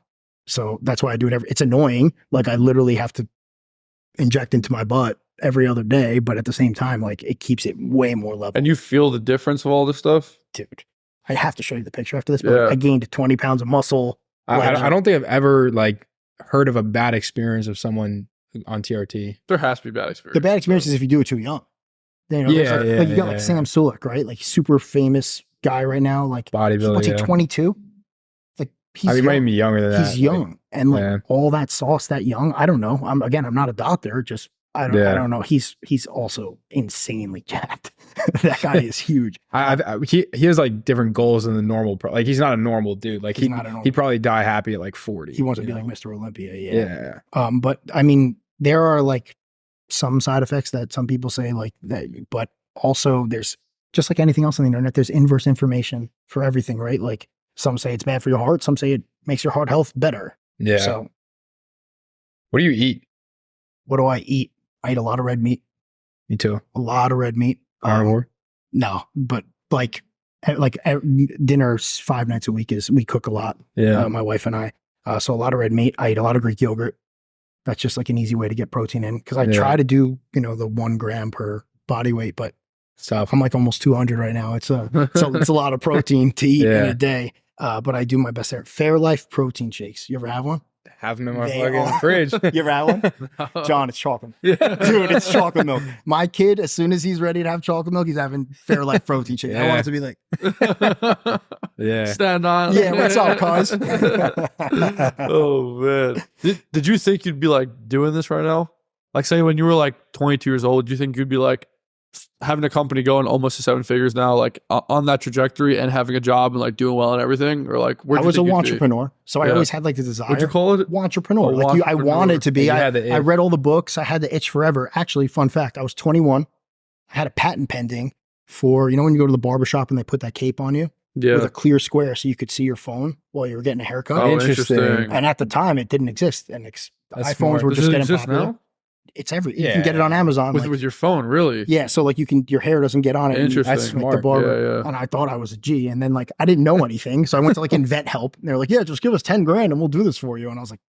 So that's why I do it it's annoying. Like I literally have to inject into my butt every other day, but at the same time, like it keeps it way more level. And you feel the difference of all this stuff? Dude, I have to show you the picture after this, but Yeah. I gained 20 pounds of muscle. I don't think I've ever like heard of a bad experience of someone on TRT. There has to be bad experience. The bad experience is if you do it too young. You know, like you got like Sam Sulek, right? Like super famous guy right now. Like Bodybuilder. what's he, 22? Like he's I mean, he might even be younger than that. he's young. And like yeah. all that sauce that young. I don't know. I'm not a doctor, just I don't know. He's also insanely jacked. That guy is huge. He has like different goals than the normal. Like he's not a normal dude. Like He's not a normal he'd probably die happy at like 40. He wants to be you like know? Mr. Olympia. Yeah. Yeah. But I mean, there are like some side effects that some people say like that, but also there's just like anything else on the internet, there's inverse information for everything, right? Like some say it's bad for your heart. Some say it makes your heart health better. Yeah. So What do you eat? what do I eat? I eat a lot of red meat, Me too. a lot of red meat. Carnivore. No, but like dinner 5 nights a week we cook a lot. Yeah. My wife and I. So a lot of red meat. I eat a lot of Greek yogurt. That's just like an easy way to get protein in because I try to do, the 1 gram per body weight, but Stuff. I'm like almost 200 right now. It's a lot of protein to eat in a day. But I do my best there. Fairlife protein shakes. You ever have one? Have them in my They fucking are- fridge. You ever had one? John, it's chocolate. Yeah. Dude, it's chocolate milk. My kid, as soon as he's ready to have chocolate milk, he's having Fairlife protein shake. I want it to be like, Yeah. Stand on. yeah, what's up, cuz? Oh man. Did you think you'd be like doing this right now? Like say when you were like 22 years old, do you think you'd be like having a company going almost to 7 figures now, like on that trajectory and having a job and like doing well and everything, or like I was a entrepreneur, so I always had like the desire. What'd you call it? Entrepreneur. Like I wanted to be. I read all the books. I had the itch forever. Actually, fun fact: I was 21. I had a patent pending for, you know, when you go to the barbershop and they put that cape on you with a clear square so you could see your phone while you were getting a haircut. Oh, interesting. And at the time, it didn't exist, and iPhones were just getting popular. Now? It's you can get it on Amazon with your phone, really. Yeah, so like your hair doesn't get on it. Interesting. That's smart. The barber, and I thought I was a G, and then like I didn't know anything, so I went to like Invent Help, and they're like, "Yeah, just give us $10,000 and we'll do this for you." And I was like,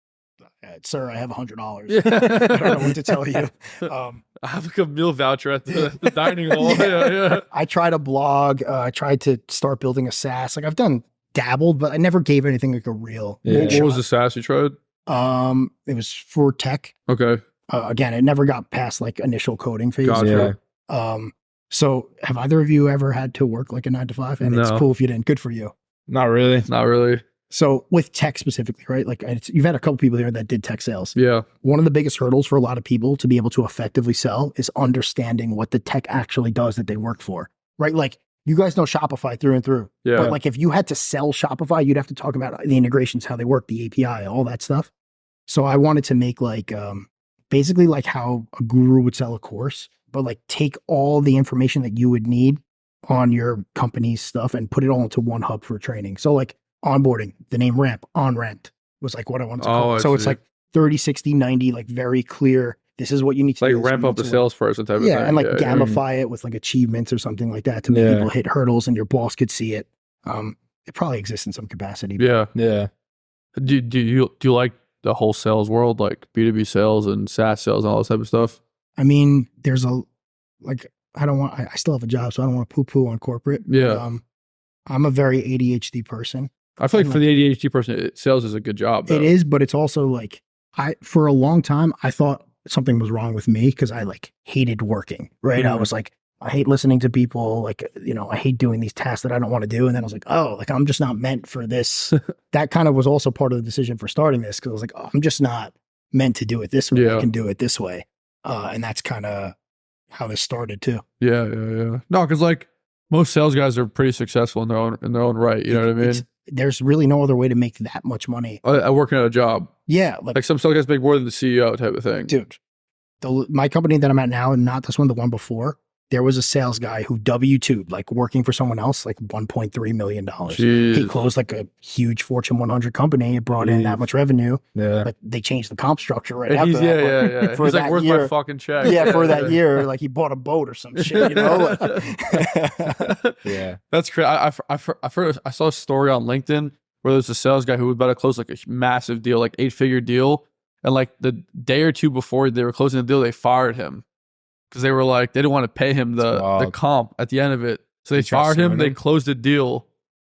"Sir, I have $100. I don't know what to tell you." I have like a meal voucher at the dining hall. Yeah. I tried a blog. I tried to start building a SaaS. Like I've dabbled, but I never gave anything like a real. What was the SaaS you tried? It was for tech. Okay. Again, it never got past like initial coding phase. Gotcha. So have either of you ever had to work like a 9 to 5? And it's cool if you didn't. Good for you. Not really. Not really. So with tech specifically, right? Like you've had a couple people here that did tech sales. Yeah. One of the biggest hurdles for a lot of people to be able to effectively sell is understanding what the tech actually does that they work for, right? Like you guys know Shopify through and through. Yeah. But like if you had to sell Shopify, you'd have to talk about the integrations, how they work, the API, all that stuff. So I wanted to make like basically like how a guru would sell a course, but like take all the information that you would need on your company's stuff and put it all into one hub for training. So like onboarding, the name Ramp, on rent was like what I wanted to call it. So it's like 30, 60, 90, like very clear. This is what you need to do. Like ramp up the salesperson type of thing. Yeah, and like gamify it with like achievements or something like that to make people hit hurdles and your boss could see it. It probably exists in some capacity. Yeah. Yeah. Do you like the whole sales world, like B2B sales and SaaS sales and all this type of stuff? I mean, there's I still have a job, so I don't want to poo-poo on corporate. Yeah. I'm a very ADHD person. I feel like for the ADHD person, sales is a good job, though. It is, but it's also like, for a long time, I thought something was wrong with me because I like hated working, right? I was like, I hate listening to people, like, you know, I hate doing these tasks that I don't want to do. And then I was like, oh, like I'm just not meant for this. That kind of was also part of the decision for starting this, because I was like, oh, I'm just not meant to do it this way. I can do it this way. And that's kind of how this started too. Yeah. No, because like most sales guys are pretty successful in their own right. You know what I mean? There's really no other way to make that much money. Working at a job. Yeah. Like some sales guys make more than the CEO type of thing. Dude, my company that I'm at now, and not this one, the one before, there was a sales guy who W-2'd, like working for someone else, like $1.3 million. Jeez. He closed like a huge Fortune 100 company. It brought in that much revenue. Yeah. But they changed the comp structure right and after that. Yeah. He's like, where's my fucking check? Yeah, for that year, like he bought a boat or some shit, you know? Yeah. That's crazy. I saw a story on LinkedIn where there's a sales guy who was about to close like a massive deal, like 8-figure deal. And like the day or two before they were closing the deal, they fired him. Because they were like, they didn't want to pay him the comp at the end of it. So they fired him. They closed the deal.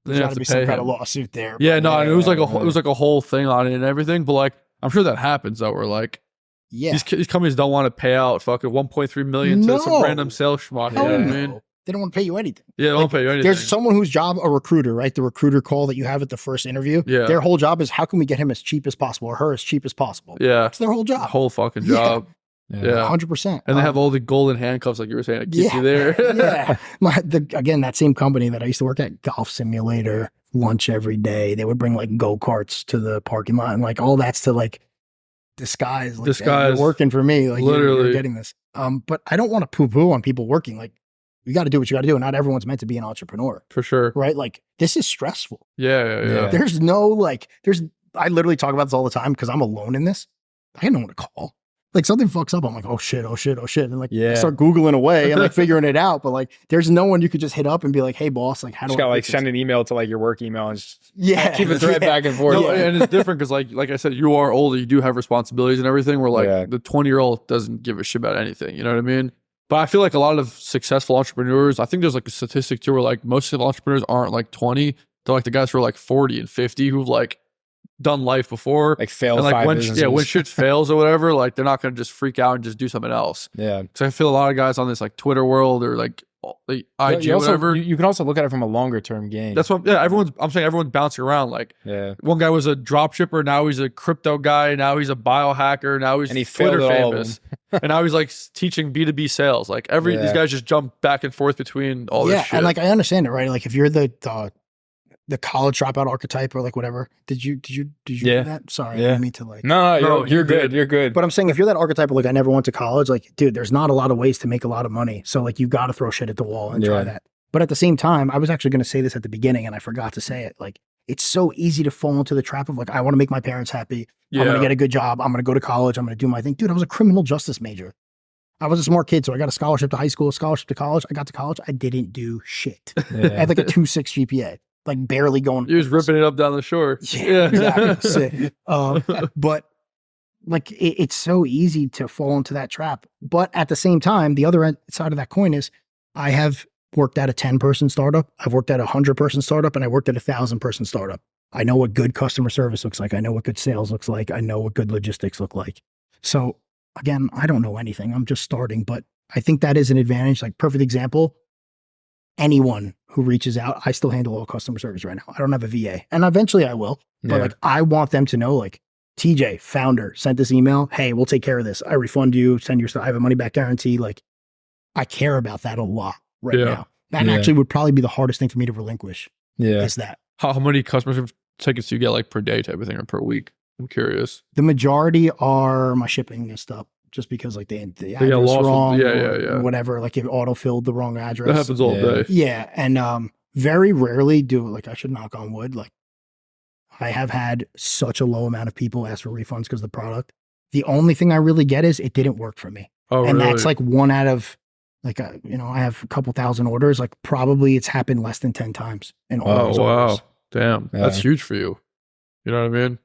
They didn't have to pay him. Kind of lawsuit there. Yeah, no, and it was like a whole thing on it and everything. But like, I'm sure that happens though. Where like, these companies don't want to pay out fucking $1.3 million to some random sales schmuck. You know what I mean? They don't want to pay you anything. Yeah, they don't pay you anything. There's someone whose job, a recruiter, right? The recruiter call that you have at the first interview. Yeah. Their whole job is how can we get him as cheap as possible or her as cheap as possible. Yeah. It's their whole job. Whole fucking job. Yeah. 100%. And they have all the golden handcuffs, like you were saying, to keep you there. Yeah. Again, that same company that I used to work at, golf simulator, lunch every day. They would bring like go-karts to the parking lot and like all that's to like disguise. Like, hey, you're working for me. Like you're getting this. But I don't want to poo-poo on people working. Like you got to do what you got to do. And not everyone's meant to be an entrepreneur. For sure. Right? Like this is stressful. Yeah. There's no I literally talk about this all the time because I'm alone in this. I got no one to call. Like something fucks up. I'm like, oh shit. And like, I start Googling away and like figuring it out. But like, there's no one you could just hit up and be like, hey boss, like how do I got like send an email to like your work email and just keep a thread back and forth. No, and it's different because like I said, you are older, you do have responsibilities and everything where like the 20-year-old doesn't give a shit about anything. You know what I mean? But I feel like a lot of successful entrepreneurs, I think there's like a statistic too where like most of the entrepreneurs aren't like 20. They're like the guys who are like 40 and 50 who've like done life before, like failed, and like when when shit fails or whatever, like they're not gonna just freak out and just do something else. Yeah. So I feel a lot of guys on this like Twitter world or like the Yeah, IG or whatever. You can also look at it from a longer term gain. That's what, I'm saying everyone's bouncing around. Like, one guy was a drop shipper, now he's a crypto guy, now he's a biohacker, now he's Twitter famous. And now he's like teaching B2B sales. Like these guys just jump back and forth between all this shit. And like I understand it, right? Like if you're the college dropout archetype or like whatever. Did you do that? Sorry, I didn't mean to like. No, you're good. You're good. But I'm saying if you're that archetype of like I never went to college, like dude, there's not a lot of ways to make a lot of money. So like you got to throw shit at the wall and try that. But at the same time, I was actually going to say this at the beginning and I forgot to say it. Like it's so easy to fall into the trap of like I want to make my parents happy. I'm going to get a good job. I'm going to go to college. I'm going to do my thing. Dude, I was a criminal justice major. I was a smart kid, so I got a scholarship to high school, a scholarship to college. I got to college. I didn't do shit. I had like a 2.6 GPA. Like barely going. He was ripping it up down the shore. Yeah, exactly. But like it's so easy to fall into that trap. But at the same time, the other side of that coin is I have worked at a 10-person startup. I've worked at a 100-person startup, and I worked at a 1,000-person startup. I know what good customer service looks like. I know what good sales looks like. I know what good logistics look like. So again, I don't know anything. I'm just starting, but I think that is an advantage. Like perfect example. Anyone who reaches out, I still handle all customer service right now. I don't have a VA, and eventually I will. But like, I want them to know, like, TJ, founder, sent this email. Hey, we'll take care of this. I refund you. Send your stuff. I have a money back guarantee. Like, I care about that a lot now. That actually would probably be the hardest thing for me to relinquish. Is that how many customer service tickets do you get like per day type of thing or per week? I'm curious. The majority are my shipping and stuff. Just because like the address wrong or whatever, like it auto-filled the wrong address. That happens all day. Yeah. And very rarely like I should knock on wood, like I have had such a low amount of people ask for refunds because of the product. The only thing I really get is it didn't work for me. And that's like one out of like, I have a couple thousand orders. Like probably it's happened less than 10 times in all those orders. Damn. That's huge for you. You know what I mean?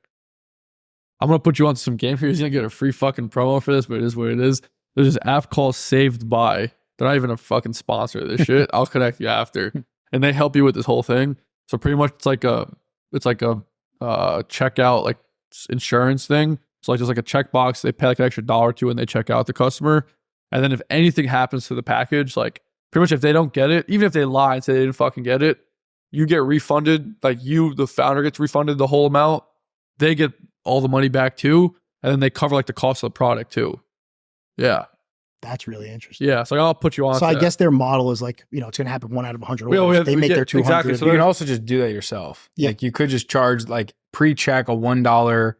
I'm going to put you on some game here. You're going to get a free fucking promo for this, but it is what it is. There's this app called Saved By. They're not even a fucking sponsor of this shit. I'll connect you after. And they help you with this whole thing. So pretty much it's like a checkout, like insurance thing. So like there's like a checkbox. They pay like an extra $1 or $2 and they check out the customer. And then if anything happens to the package, like pretty much if they don't get it, even if they lie and say they didn't fucking get it, you get refunded. Like the founder gets refunded the whole amount. They get all the money back too, and then they cover like the cost of the product too. Yeah, that's really interesting. Yeah, so I'll put you on. So I guess their model is like, it's going to happen 1 out of 100 orders. They make their 200. Exactly. So you can also just do that yourself. Like you could just charge like pre-check a $1,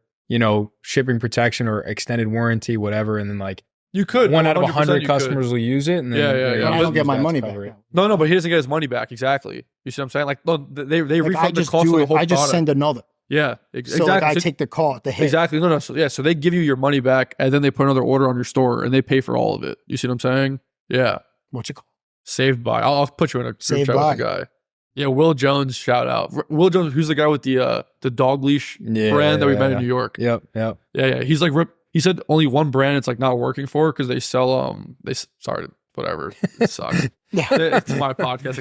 shipping protection or extended warranty, whatever, and then like you could 1 out of 100 customers will use it, and then I don't get my money back. No, but he doesn't get his money back. Exactly. You see what I'm saying? Like they refund the cost of the whole product. I just send another. Yeah, exactly. So like I take the call, the hit. Exactly. No. So they give you your money back, and then they put another order on your store, and they pay for all of it. You see what I'm saying? Yeah. What's it called? Saved By. I'll put you in a group chat with the guy. Yeah, Will Jones, shout out. Will Jones, who's the guy with the dog leash brand that we met in New York. Yep. Yeah. He's like, he said only one brand it's like not working for because they sell they started whatever. It sucks. It's my podcast.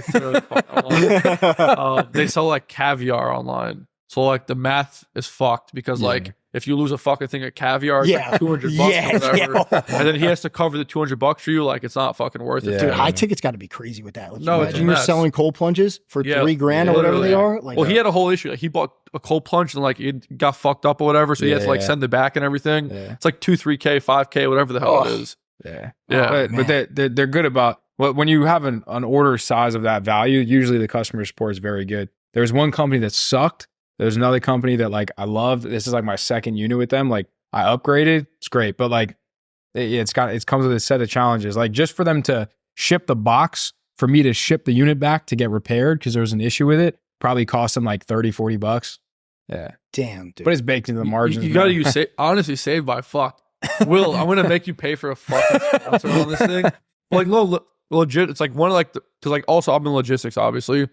They sell like caviar online. So like the math is fucked because like if you lose a fucking thing of caviar, it's like $200 or whatever, and then he has to cover the $200 for you. Like it's not fucking worth it. Dude, high ticket's got to be crazy with that. Like, no, imagine you're selling cold plunges for $3,000 or whatever they are. Like, well, he had a whole issue. Like he bought a cold plunge and like it got fucked up or whatever, so he had to like send it back and everything. It's like $2,000, $3,000, $5,000, whatever the hell it is. But they're good about when you have an order size of that value. Usually the customer support is very good. There's one company that sucked. There's another company that like I loved. This is like my second unit with them. Like I upgraded, it's great, but like it comes with a set of challenges. Like just for them to ship the box, for me to ship the unit back to get repaired because there was an issue with it, probably cost them like $30-$40. Yeah, damn, dude. But it's baked into the margins. You got to use honestly Saved By. Fuck, Will, I'm gonna make you pay for a fucking sponsor on this thing. Like no, legit. It's like one of like because like also I'm in logistics, obviously,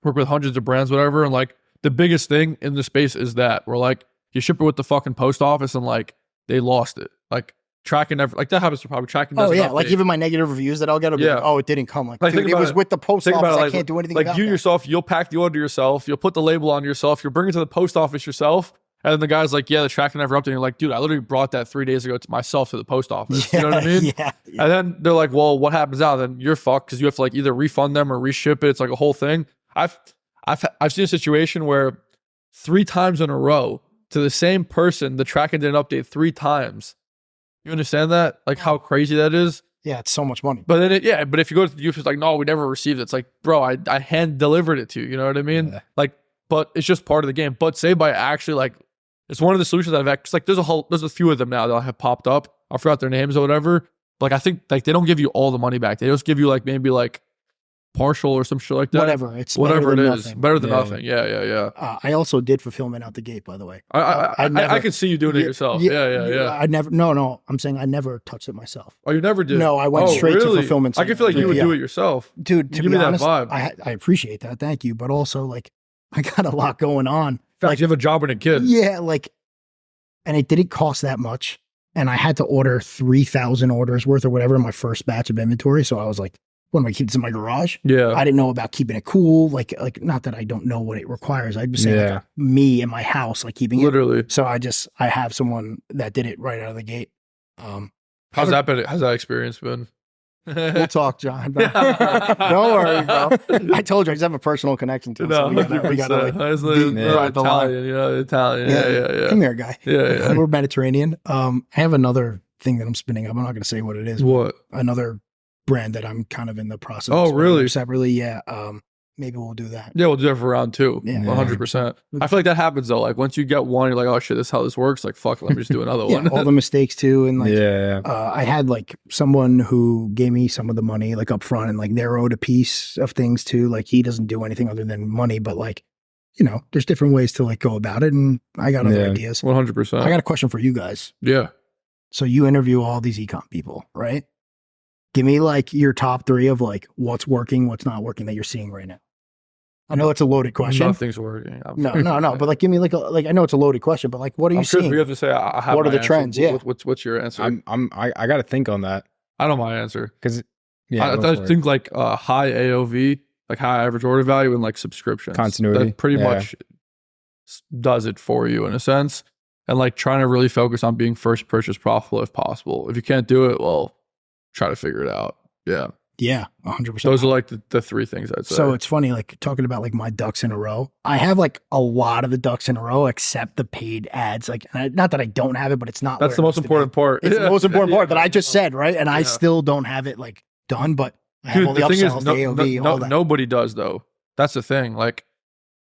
work with hundreds of brands, whatever, and like. The biggest thing in the space is that we're like, you ship it with the fucking post office and like they lost it. Like tracking never, like that happens to probably tracking. Oh yeah, like even my negative reviews that I'll get, like, it didn't come. Like dude, it was with the post office. I can't do anything about it. Like you yourself, you'll pack the order yourself, you'll put the label on yourself, you'll bring it to the post office yourself, And then the guy's like, yeah, the tracker never updated. You're like, dude, I literally brought that 3 days ago to myself to the post office. You know what I mean? Yeah. And then they're like, well, what happens now? Then you're fucked because you have to like either refund them or reship it. It's like a whole thing. I've seen a situation where 3 times in a row to the same person, the tracking didn't update 3 times. You understand that? Like how crazy that is? Yeah, it's so much money. But then but if you go to the UPS, it's like, no, we never received it. It's like, bro, I hand delivered it to you. You know what I mean? Yeah. Like, but it's just part of the game. But say by actually like, it's one of the solutions that I've actually, like, there's a few of them now that have popped up. I forgot their names or whatever. But like, I think like they don't give you all the money back. They just give you like maybe like partial or some shit like that. Whatever. It's whatever it better than is. nothing. Better than Yeah. nothing. Yeah. I also did fulfillment out the gate, by the way. I could see you doing it yourself. Yeah. I never. No. I'm saying I never touched it myself. Oh, you never did? No, I went straight to fulfillment I can feel like you would do it yourself. Dude, to Give be me honest, that vibe. I appreciate that. Thank you. But also, like, I got a lot going on. Like you have a job and a kid. Yeah, like, and it didn't cost that much. And I had to order 3,000 orders worth or whatever in my first batch of inventory. So I was like, what am I keeping this in my garage? Yeah. I didn't know about keeping it cool. Like not that I don't know what it requires. I'd be saying like, me in my house, like keeping it. Literally. So I have someone that did it right out of the gate. How's that experience been? We'll talk, John. Don't worry, bro. I told you I just have a personal connection to him. So we gotta like, Italian. Yeah. Come here, guy. Yeah. We're Mediterranean. I have another thing that I'm spinning up. I'm not gonna say what it is. What? Another brand that I'm kind of in the process. Oh, of really? Separately, yeah. Maybe we'll do that. Yeah, we'll do that for round 2. Yeah. 100%. I feel like that happens though. Like once you get one, you're like, oh shit, this is how this works. Like fuck, let me just do another one. All the mistakes too, and like, Yeah. I had like someone who gave me some of the money like up front, and like they're owed a piece of things too. Like he doesn't do anything other than money, but like, you know, there's different ways to like go about it, and I got other ideas. 100%. I got a question for you guys. Yeah. So you interview all these ecom people, right? Give me like your top 3 of like what's working, what's not working that you're seeing right now. I know it's a loaded question. Nothing's working. No. But like, give me like I know it's a loaded question, but like, what are you seeing? We have to say, I have What are my the answer. trends? Yeah. What's your answer? I got to think on that I know my answer. because I think like high AOV, like high average order value, and like subscriptions. Continuity. That pretty much does it for you in a sense. And like trying to really focus on being first purchase profitable if possible. If you can't do it, well, try to figure it out. Yeah. Yeah, 100%. Those are like the 3 things I'd say. So it's funny, like talking about like my ducks in a row. I have like a lot of the ducks in a row, except the paid ads. Like, not that I don't have it, but it's not. That's the most important part. It's the most important part that I just said, right? And I still don't have it like done, but I have all the upsells, the AOV, all that. Nobody does though. That's the thing. Like,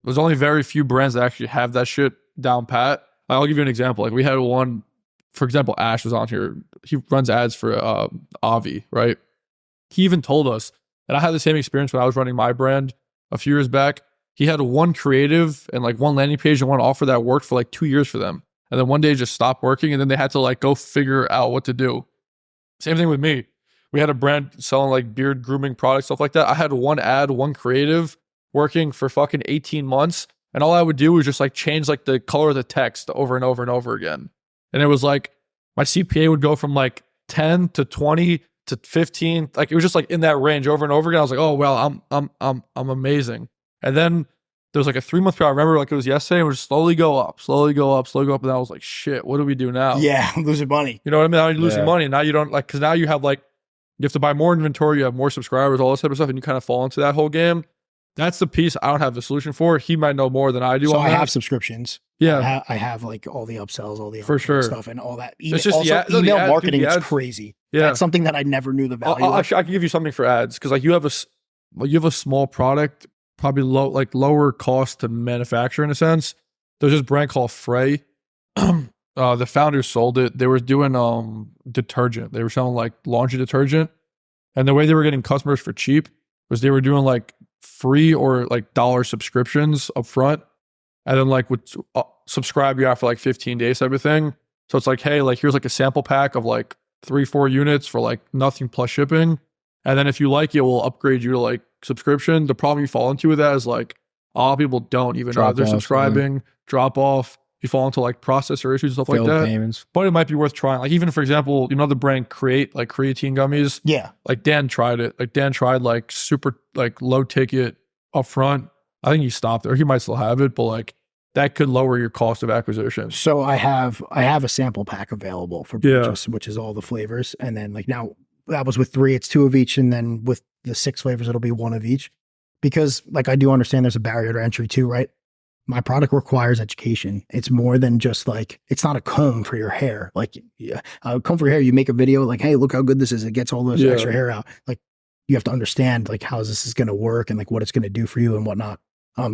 there's only very few brands that actually have that shit down pat. I'll give you an example. Like we had one, for example, Ash was on here. He runs ads for Avi, right? He even told us, and I had the same experience when I was running my brand a few years back. He had one creative and like one landing page and one offer that worked for like 2 years for them. And then one day it just stopped working, and then they had to like go figure out what to do. Same thing with me. We had a brand selling like beard grooming products, stuff like that. I had one ad, one creative working for fucking 18 months. And all I would do was just like change like the color of the text over and over and over again. And it was like my CPA would go from like 10 to 20 to 15. Like it was just like in that range over and over again. I was like, oh, well, I'm amazing. And then there was like a 3-month period. I remember like it was yesterday. It would slowly go up. And then I was like, shit, what do we do now? Yeah, I'm losing money. You know what I mean? Now you're losing money. And now you don't like, because now you have like, you have to buy more inventory, you have more subscribers, all this type of stuff, and you kind of fall into that whole game. That's the piece I don't have the solution for. He might know more than I do. So on I that. have subscriptions. Yeah. I have like all the upsells, all the For sure. stuff and all that. It's just also, the email ad, marketing dude, the is ads. crazy. Yeah. That's something that I never knew the value of. Actually, I can give you something for ads because like you have a small product, probably lower cost to manufacture in a sense. There's this brand called Frey. The founders sold it. They were doing detergent. They were selling like laundry detergent, and the way they were getting customers for cheap was they were doing like free or like dollar subscriptions up front, and then like would subscribe you after like 15 days type of thing. So it's like, hey, like here's like a sample pack of like 3-4 units for like nothing plus shipping. And then if you like it, we'll upgrade you to like subscription. The problem you fall into with that is like a lot of people don't even know they're subscribing, drop off. You fall into like processor issues and stuff like that. Payments. But it might be worth trying. Like even for example, you know the brand Create, like creatine gummies. Yeah. Like Dan tried it. Like Dan tried like super like low ticket up front. I think he stopped it, or he might still have it, but like that could lower your cost of acquisition. So I have a sample pack available for purchase, which is all the flavors. And then like now that was with 3, it's 2 of each. And then with the 6 flavors, it'll be 1 of each. Because like I do understand there's a barrier to entry too, right? My product requires education. It's more than just like, it's not a comb for your hair. Like a comb for your hair, you make a video like, hey, look how good this is. It gets all this extra hair out. Like you have to understand like how this is going to work and like what it's going to do for you and whatnot.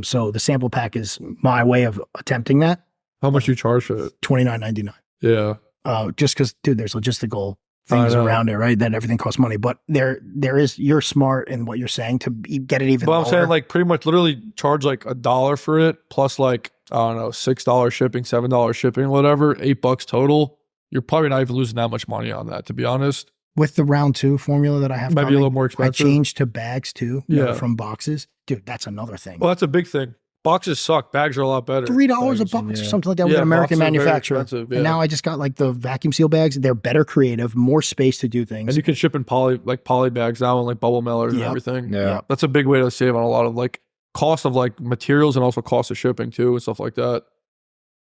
So the sample pack is my way of attempting that. How much you charge for it? $29.99. Yeah. Just because, dude, there's logistical things around it, right? That everything costs money. But there is, you're smart in what you're saying to get it even. Well, lower. I'm saying like pretty much literally charge like $1 for it plus like, I don't know, $6 shipping, $7 shipping, whatever, $8 total. You're probably not even losing that much money on that, to be honest. With the round 2 formula that I have, Might be a little more expensive. I changed to bags too, from boxes. Dude, that's another thing. Well, that's a big thing. Boxes suck. Bags are a lot better. $3 a box or something like that with an American manufacturer. And now I just got like the vacuum seal bags. They're better creative, more space to do things. And you can ship in poly bags now and like bubble mailers and everything. Yeah. That's a big way to save on a lot of like cost of like materials and also cost of shipping too and stuff like that.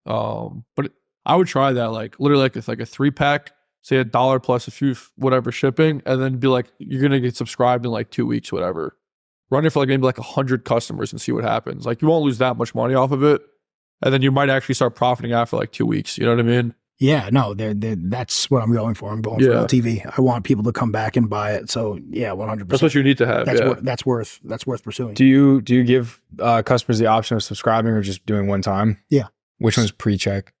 But I would try that like literally like it's like a 3-pack, say $1 plus a few whatever shipping, and then be like, you're going to get subscribed in like 2 weeks, whatever. Run it for like maybe like 100 customers and see what happens. Like you won't lose that much money off of it. And then you might actually start profiting after like 2 weeks. You know what I mean? Yeah, no, that's what I'm going for. I'm going for LTV. I want people to come back and buy it. So yeah, 100%. That's what you need to have. That's worth pursuing. Do you give customers the option of subscribing or just doing one time? Yeah. Which one's pre-check?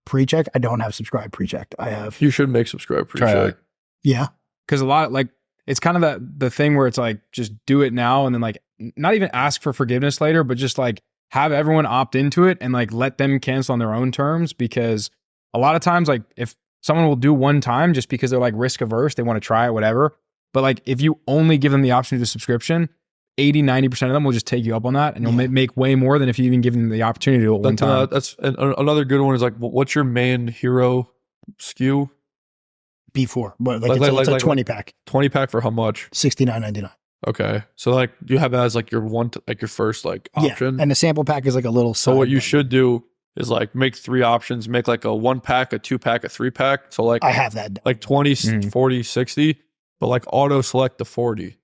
Pre-check? I don't have subscribe pre-checked. I have. You should make subscribe pre-check. Yeah. Because a lot like it's kind of the thing where it's like just do it now and then like not even ask for forgiveness later, but just like have everyone opt into it and like let them cancel on their own terms. Because a lot of times like if someone will do one time just because they're like risk averse, they want to try it, whatever. But like if you only give them the option to do subscription, 80-90% of them will just take you up on that and you'll make way more than if you even give them the opportunity to do it one time. That's another good one is like, what's your main hero SKU? B4, but like it's a 20-pack. 20-pack for how much? $69.99. Okay, so like you have that as like your your first like option. Yeah, and the sample pack is like a little. So what you should do is like make 3 options. Make like a 1-pack, a 2-pack, a 3-pack. So like I have that like 20, 40, 60, but like auto select the 40.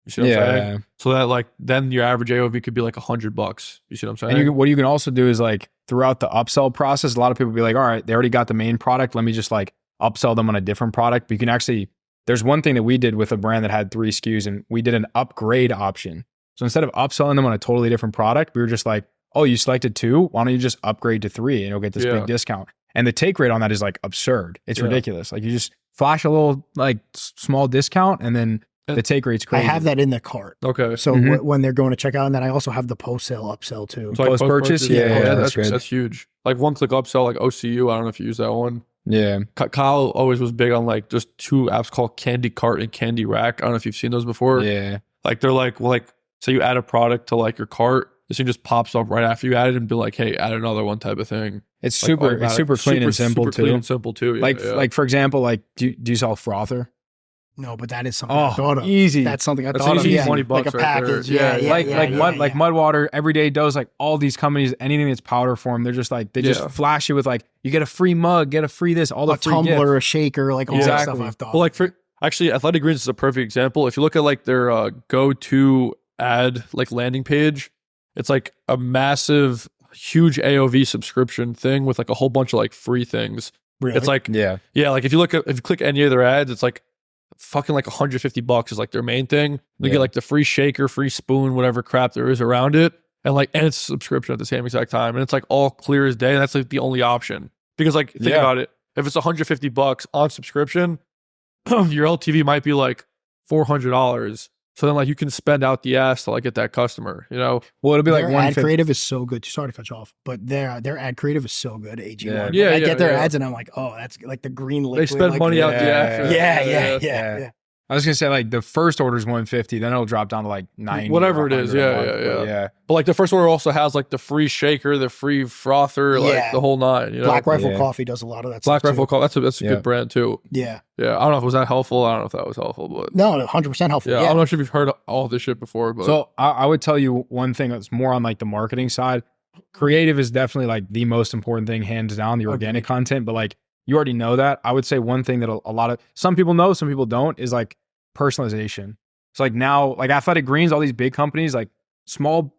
You see what I'm saying? Yeah. So that like then your average AOV could be like $100. You see what I'm saying? And what you can also do is like throughout the upsell process, a lot of people be like, all right, they already got the main product. Let me just like upsell them on a different product. But you can actually, there's one thing that we did with a brand that had 3 SKUs and we did an upgrade option. So instead of upselling them on a totally different product, we were just like, oh, you selected 2? Why don't you just upgrade to 3 and you'll get this big discount. And the take rate on that is like absurd. It's ridiculous. Like you just flash a little like small discount and then the take rate's crazy. I have that in the cart. Okay. So when they're going to check out, and then I also have the post-sale upsell too. So post purchase? Yeah, that's huge. Like 1-click upsell, like OCU. I don't know if you use that one. Yeah. Kyle always was big on like just 2 apps called Candy Cart and Candy Rack. I don't know if you've seen those before. Yeah. Like they're like, well, like say you add a product to like your cart, this thing just pops up right after you add it and be like, hey, add another one type of thing. It's like super clean and simple too. Clean and simple too. Yeah, like for example, like do you sell frother? No, but that is something I thought of. Easy. That's something I thought of. Yeah. $20 like a package. There. Like Mud Water, Everyday Doughs, like all these companies, anything that's powder form, they're just like, they just flash you with like, you get a free mug, get a free this, all the a free tumbler, gift. a shaker, like all that stuff I've thought. Well, like actually, Athletic Greens is a perfect example. If you look at like their go-to ad like landing page, it's like a massive, huge AOV subscription thing with like a whole bunch of like free things. Really? It's like like if you click any of their ads, it's like fucking like $150 is like their main thing. You get like the free shaker, free spoon, whatever crap there is around it, and it's a subscription at the same exact time, and it's like all clear as day. And that's like the only option because like think about it, if it's $150 on subscription, your LTV might be like $400. So then like you can spend out the ass to like get that customer, you know? Well, it'll be like their ad creative is so good. Sorry to cut you off, but their ad creative is so good. AG1. Yeah. I get their ads and I'm like, oh, that's like the green liquid. They spend money out the ass. Yeah. I was gonna say like the first order is 150, then it'll drop down to like 90. Whatever it is, yeah. But like the first order also has like the free shaker, the free frother, like the whole 9. You know? Black Rifle Coffee does a lot of that Black stuff. Rifle Coffee, that's a good brand too. Yeah. I don't know if was that helpful. I don't know if that was helpful, but no, 100% helpful. Yeah, I'm not sure if you've heard all this shit before, but so I would tell you one thing that's more on like the marketing side. creative is definitely like the most important thing, hands down, the organic content. But like, you already know that. I would say one thing that a lot of, some people know, some people don't, is like personalization. So like now, like Athletic Greens, all these big companies, like small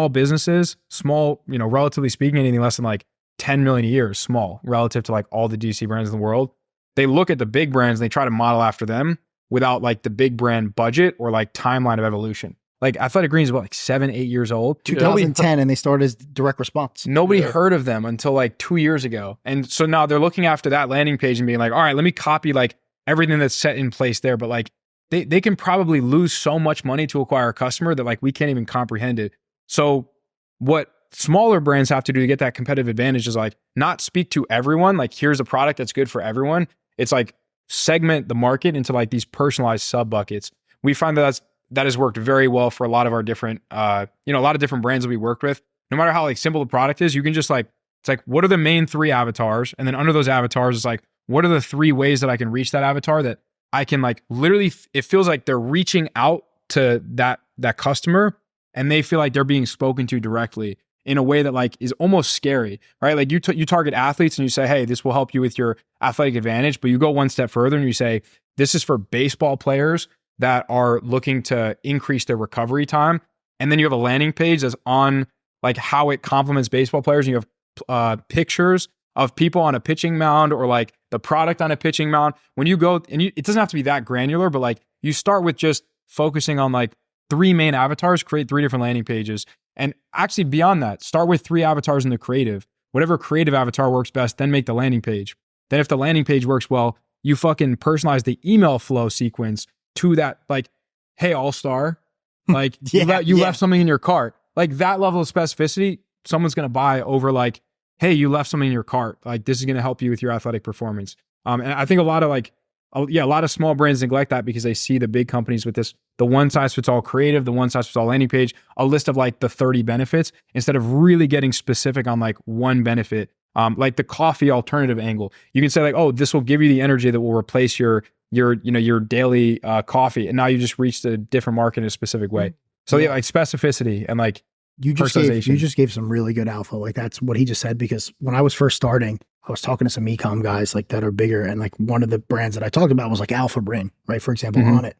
businesses, small, you know, relatively speaking, anything less than like 10 million a year is small relative to like all the DC brands in the world. They look at the big brands and they try to model after them without like the big brand budget or like timeline of evolution. Like Athletic Greens is what, like 7-8 years old? 2010, and they started as direct response. Nobody heard of them until like 2 years ago. And so now they're looking after that landing page and being like, all right, let me copy like everything that's set in place there. But like they can probably lose so much money to acquire a customer that like we can't even comprehend it. So what smaller brands have to do to get that competitive advantage is like not speak to everyone. Like here's a product that's good for everyone. It's like segment the market into like these personalized sub buckets. We find that has worked very well for a lot of our different, a lot of different brands that we worked with. No matter how like simple the product is, you can just like, it's like, what are the main 3 avatars? And then under those avatars, it's like, what are the 3 ways that I can reach that avatar that I can like literally, it feels like they're reaching out to that customer and they feel like they're being spoken to directly in a way that like is almost scary, right? Like you target athletes and you say, hey, this will help you with your athletic advantage, but you go one step further and you say, this is for baseball players that are looking to increase their recovery time. And then you have a landing page that's on like how it complements baseball players. And you have pictures of people on a pitching mound or like the product on a pitching mound. When you go, and it doesn't have to be that granular, but like you start with just focusing on like 3 main avatars, create 3 different landing pages. And actually beyond that, start with 3 avatars in the creative. Whatever creative avatar works best, then make the landing page. Then if the landing page works well, you fucking personalize the email flow sequence to that, like, hey, all-star, like you left something in your cart. Like that level of specificity, someone's going to buy over like, hey, you left something in your cart. Like this is going to help you with your athletic performance. And I think a lot of small brands neglect that because they see the big companies with this, the one size fits all creative, the one size fits all landing page, a list of like the 30 benefits instead of really getting specific on like one benefit. Like the coffee alternative angle. You can say like, oh, this will give you the energy that will replace your daily coffee. And now you just reached a different market in a specific way. So yeah, like specificity and like you just gave some really good alpha. Like that's what he just said, because when I was first starting, I was talking to some ecom guys like that are bigger. And like one of the brands that I talked about was like Alpha Brain, right? For example, on it.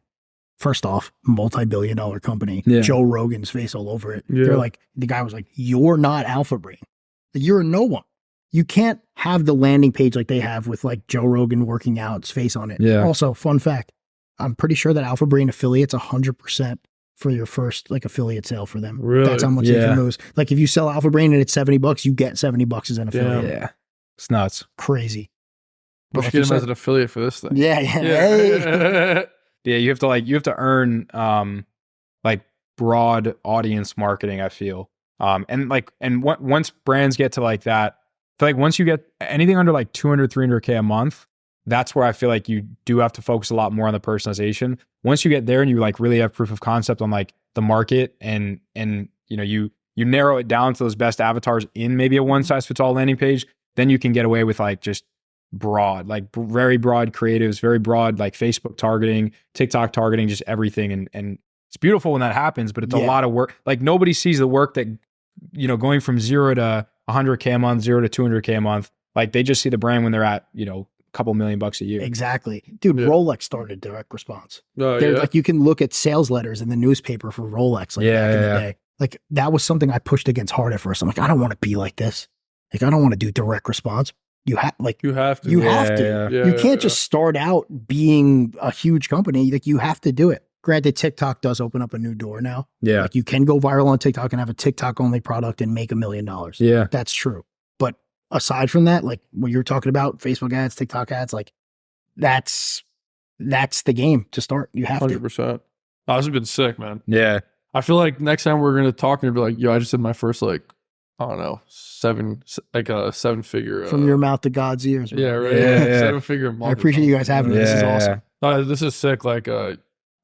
First off, multi-billion-dollar company, Joe Rogan's face all over it. They're like, the guy was like, you're not Alpha Brain. You're a no one. You can't have the landing page like they have with like Joe Rogan working out's face on it. Yeah. Also, fun fact, I'm pretty sure that Alpha Brain affiliates 100% for your first like affiliate sale for them. Really? That's how much it can lose. Like if you sell Alpha Brain and it's $70, you get $70 as an affiliate. Yeah. It's nuts. Crazy. We should get him as an affiliate for this thing. Yeah. Hey. Yeah, you have to earn like broad audience marketing, I feel. Once brands get to like that, I feel like once you get anything under like 200, 300K a month, that's where I feel like you do have to focus a lot more on the personalization. Once you get there and you like really have proof of concept on like the market and you narrow it down to those best avatars in maybe a one size fits all landing page, then you can get away with like just broad, like very broad creatives, very broad like Facebook targeting, TikTok targeting, just everything. And it's beautiful when that happens, but it's a lot of work. Like nobody sees the work that, going from 0 to 100K a month, 0 to 200K a month. Like they just see the brand when they're at, a couple $1 million a year. Exactly. Dude, Rolex started direct response. Like you can look at sales letters in the newspaper for Rolex back in the day. Like that was something I pushed against hard at first. I'm like, I don't want to be like this. Like I don't want to do direct response. You have to. You can't just start out being a huge company. Like you have to do it. Granted, TikTok does open up a new door now. Yeah. Like you can go viral on TikTok and have a TikTok only product and make $1 million. Yeah. That's true. But aside from that, like what you're talking about, Facebook ads, TikTok ads, like that's the game to start. You have 100%. to. Oh, this has been sick, man. Yeah. I feel like next time we're going to talk and be like, yo, I just did my first like, I don't know, 7-figure. From your mouth to God's ears. Bro. Yeah, right. Yeah. 7-figure month. I appreciate you guys having me. This is awesome. This is sick. Like,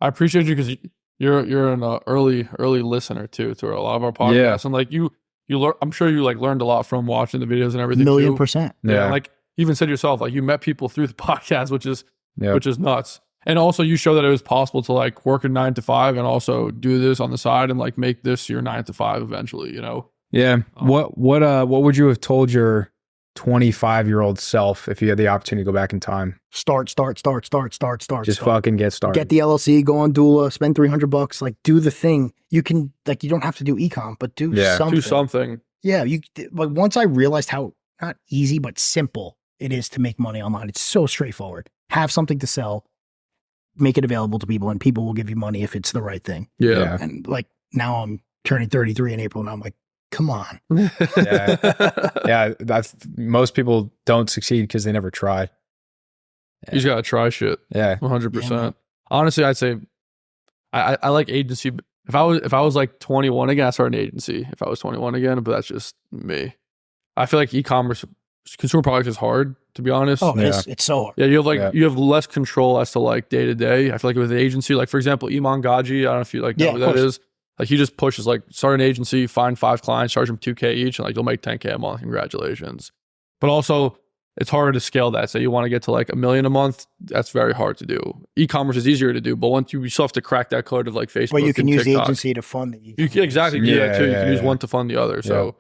I appreciate you because you're an early listener to a lot of our podcasts. Yeah. And like you learn, I'm sure you like learned a lot from watching the videos and everything. 1,000,000%. Yeah. And like you even said yourself, like you met people through the podcast, which is nuts. And also you show that it was possible to like work a 9 to 5 and also do this on the side and like make this your 9 to 5 eventually, Yeah. What would you have told your 25-year-old self if you had the opportunity to go back in time? Start. Just fucking get started. Get the LLC, go on Doula, spend $300, like do the thing. You can, like, you don't have to do ecom, but do something. Do something. Yeah. Like once I realized how not easy, but simple it is to make money online. It's so straightforward. Have something to sell, make it available to people, and people will give you money if it's the right thing. Yeah. And like now I'm turning 33 in April and I'm like, come on. Yeah. That's most people don't succeed because they never try. You just gotta try shit. Yeah. 100%. Yeah, Honestly, I'd say I like agency. If I was like 21 again, I'd start an agency if I was 21 again, but that's just me. I feel like e-commerce, consumer products is hard, to be honest. Oh, it's so hard. Yeah, you have you have less control as to like day to day. I feel like with an agency, like for example, Iman Gaji, I don't know if you like know who that is. Like he just pushes like start an agency, find 5 clients, charge them $2K each, and like you'll make $10K a month. Congratulations. But also it's harder to scale that. So you want to get to like $1 million a month, that's very hard to do. E-commerce is easier to do, but once you still have to crack that code of like Facebook. But you can and use TikTok. the agency to fund the You can exactly do that too. You can use one to fund the other. Yeah. So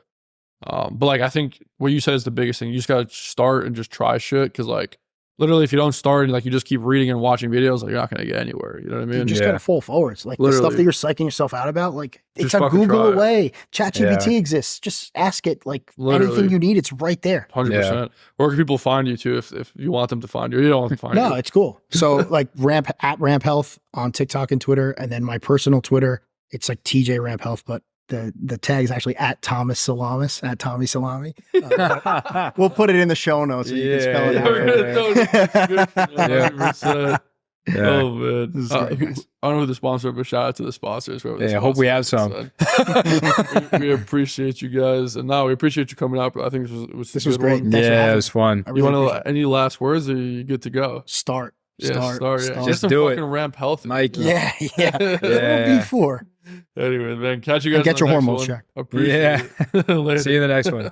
but like I think what you said is the biggest thing. You just gotta start and just try shit. Cause like literally if you don't start and like you just keep reading and watching videos, like you're not gonna get anywhere. You know what I mean? You just gotta fall forwards. Like the stuff that you're psyching yourself out about, like it's Just a Google try it. away. ChatGPT exists. Just ask it. Like anything you need, it's right there. 100%. Where can people find you too if you want them to find you? Or you don't want them to find you. No, it's cool. So like Ramp Health on TikTok and Twitter, and then my personal Twitter, it's like TJ Ramp Health, but the tag is actually at Thomas Salamis, at Tommy Salami. We'll put it in the show notes so you can spell it out. Yeah. Oh man, This is great, guys. I don't know who the sponsor, but shout out to the sponsors. I hope we have some. we appreciate you guys, and now we appreciate you coming out. But I think this was a good great. one. Thanks for having it was fun. I You really want to any last words, or you good to go? start. Start. Start. Just do it. fucking Ramp Health. Nike. Yeah. Yeah. Before. Anyway, man, catch you guys. And get on your the next hormones one. checked. Appreciate it. Later. See you in the next one.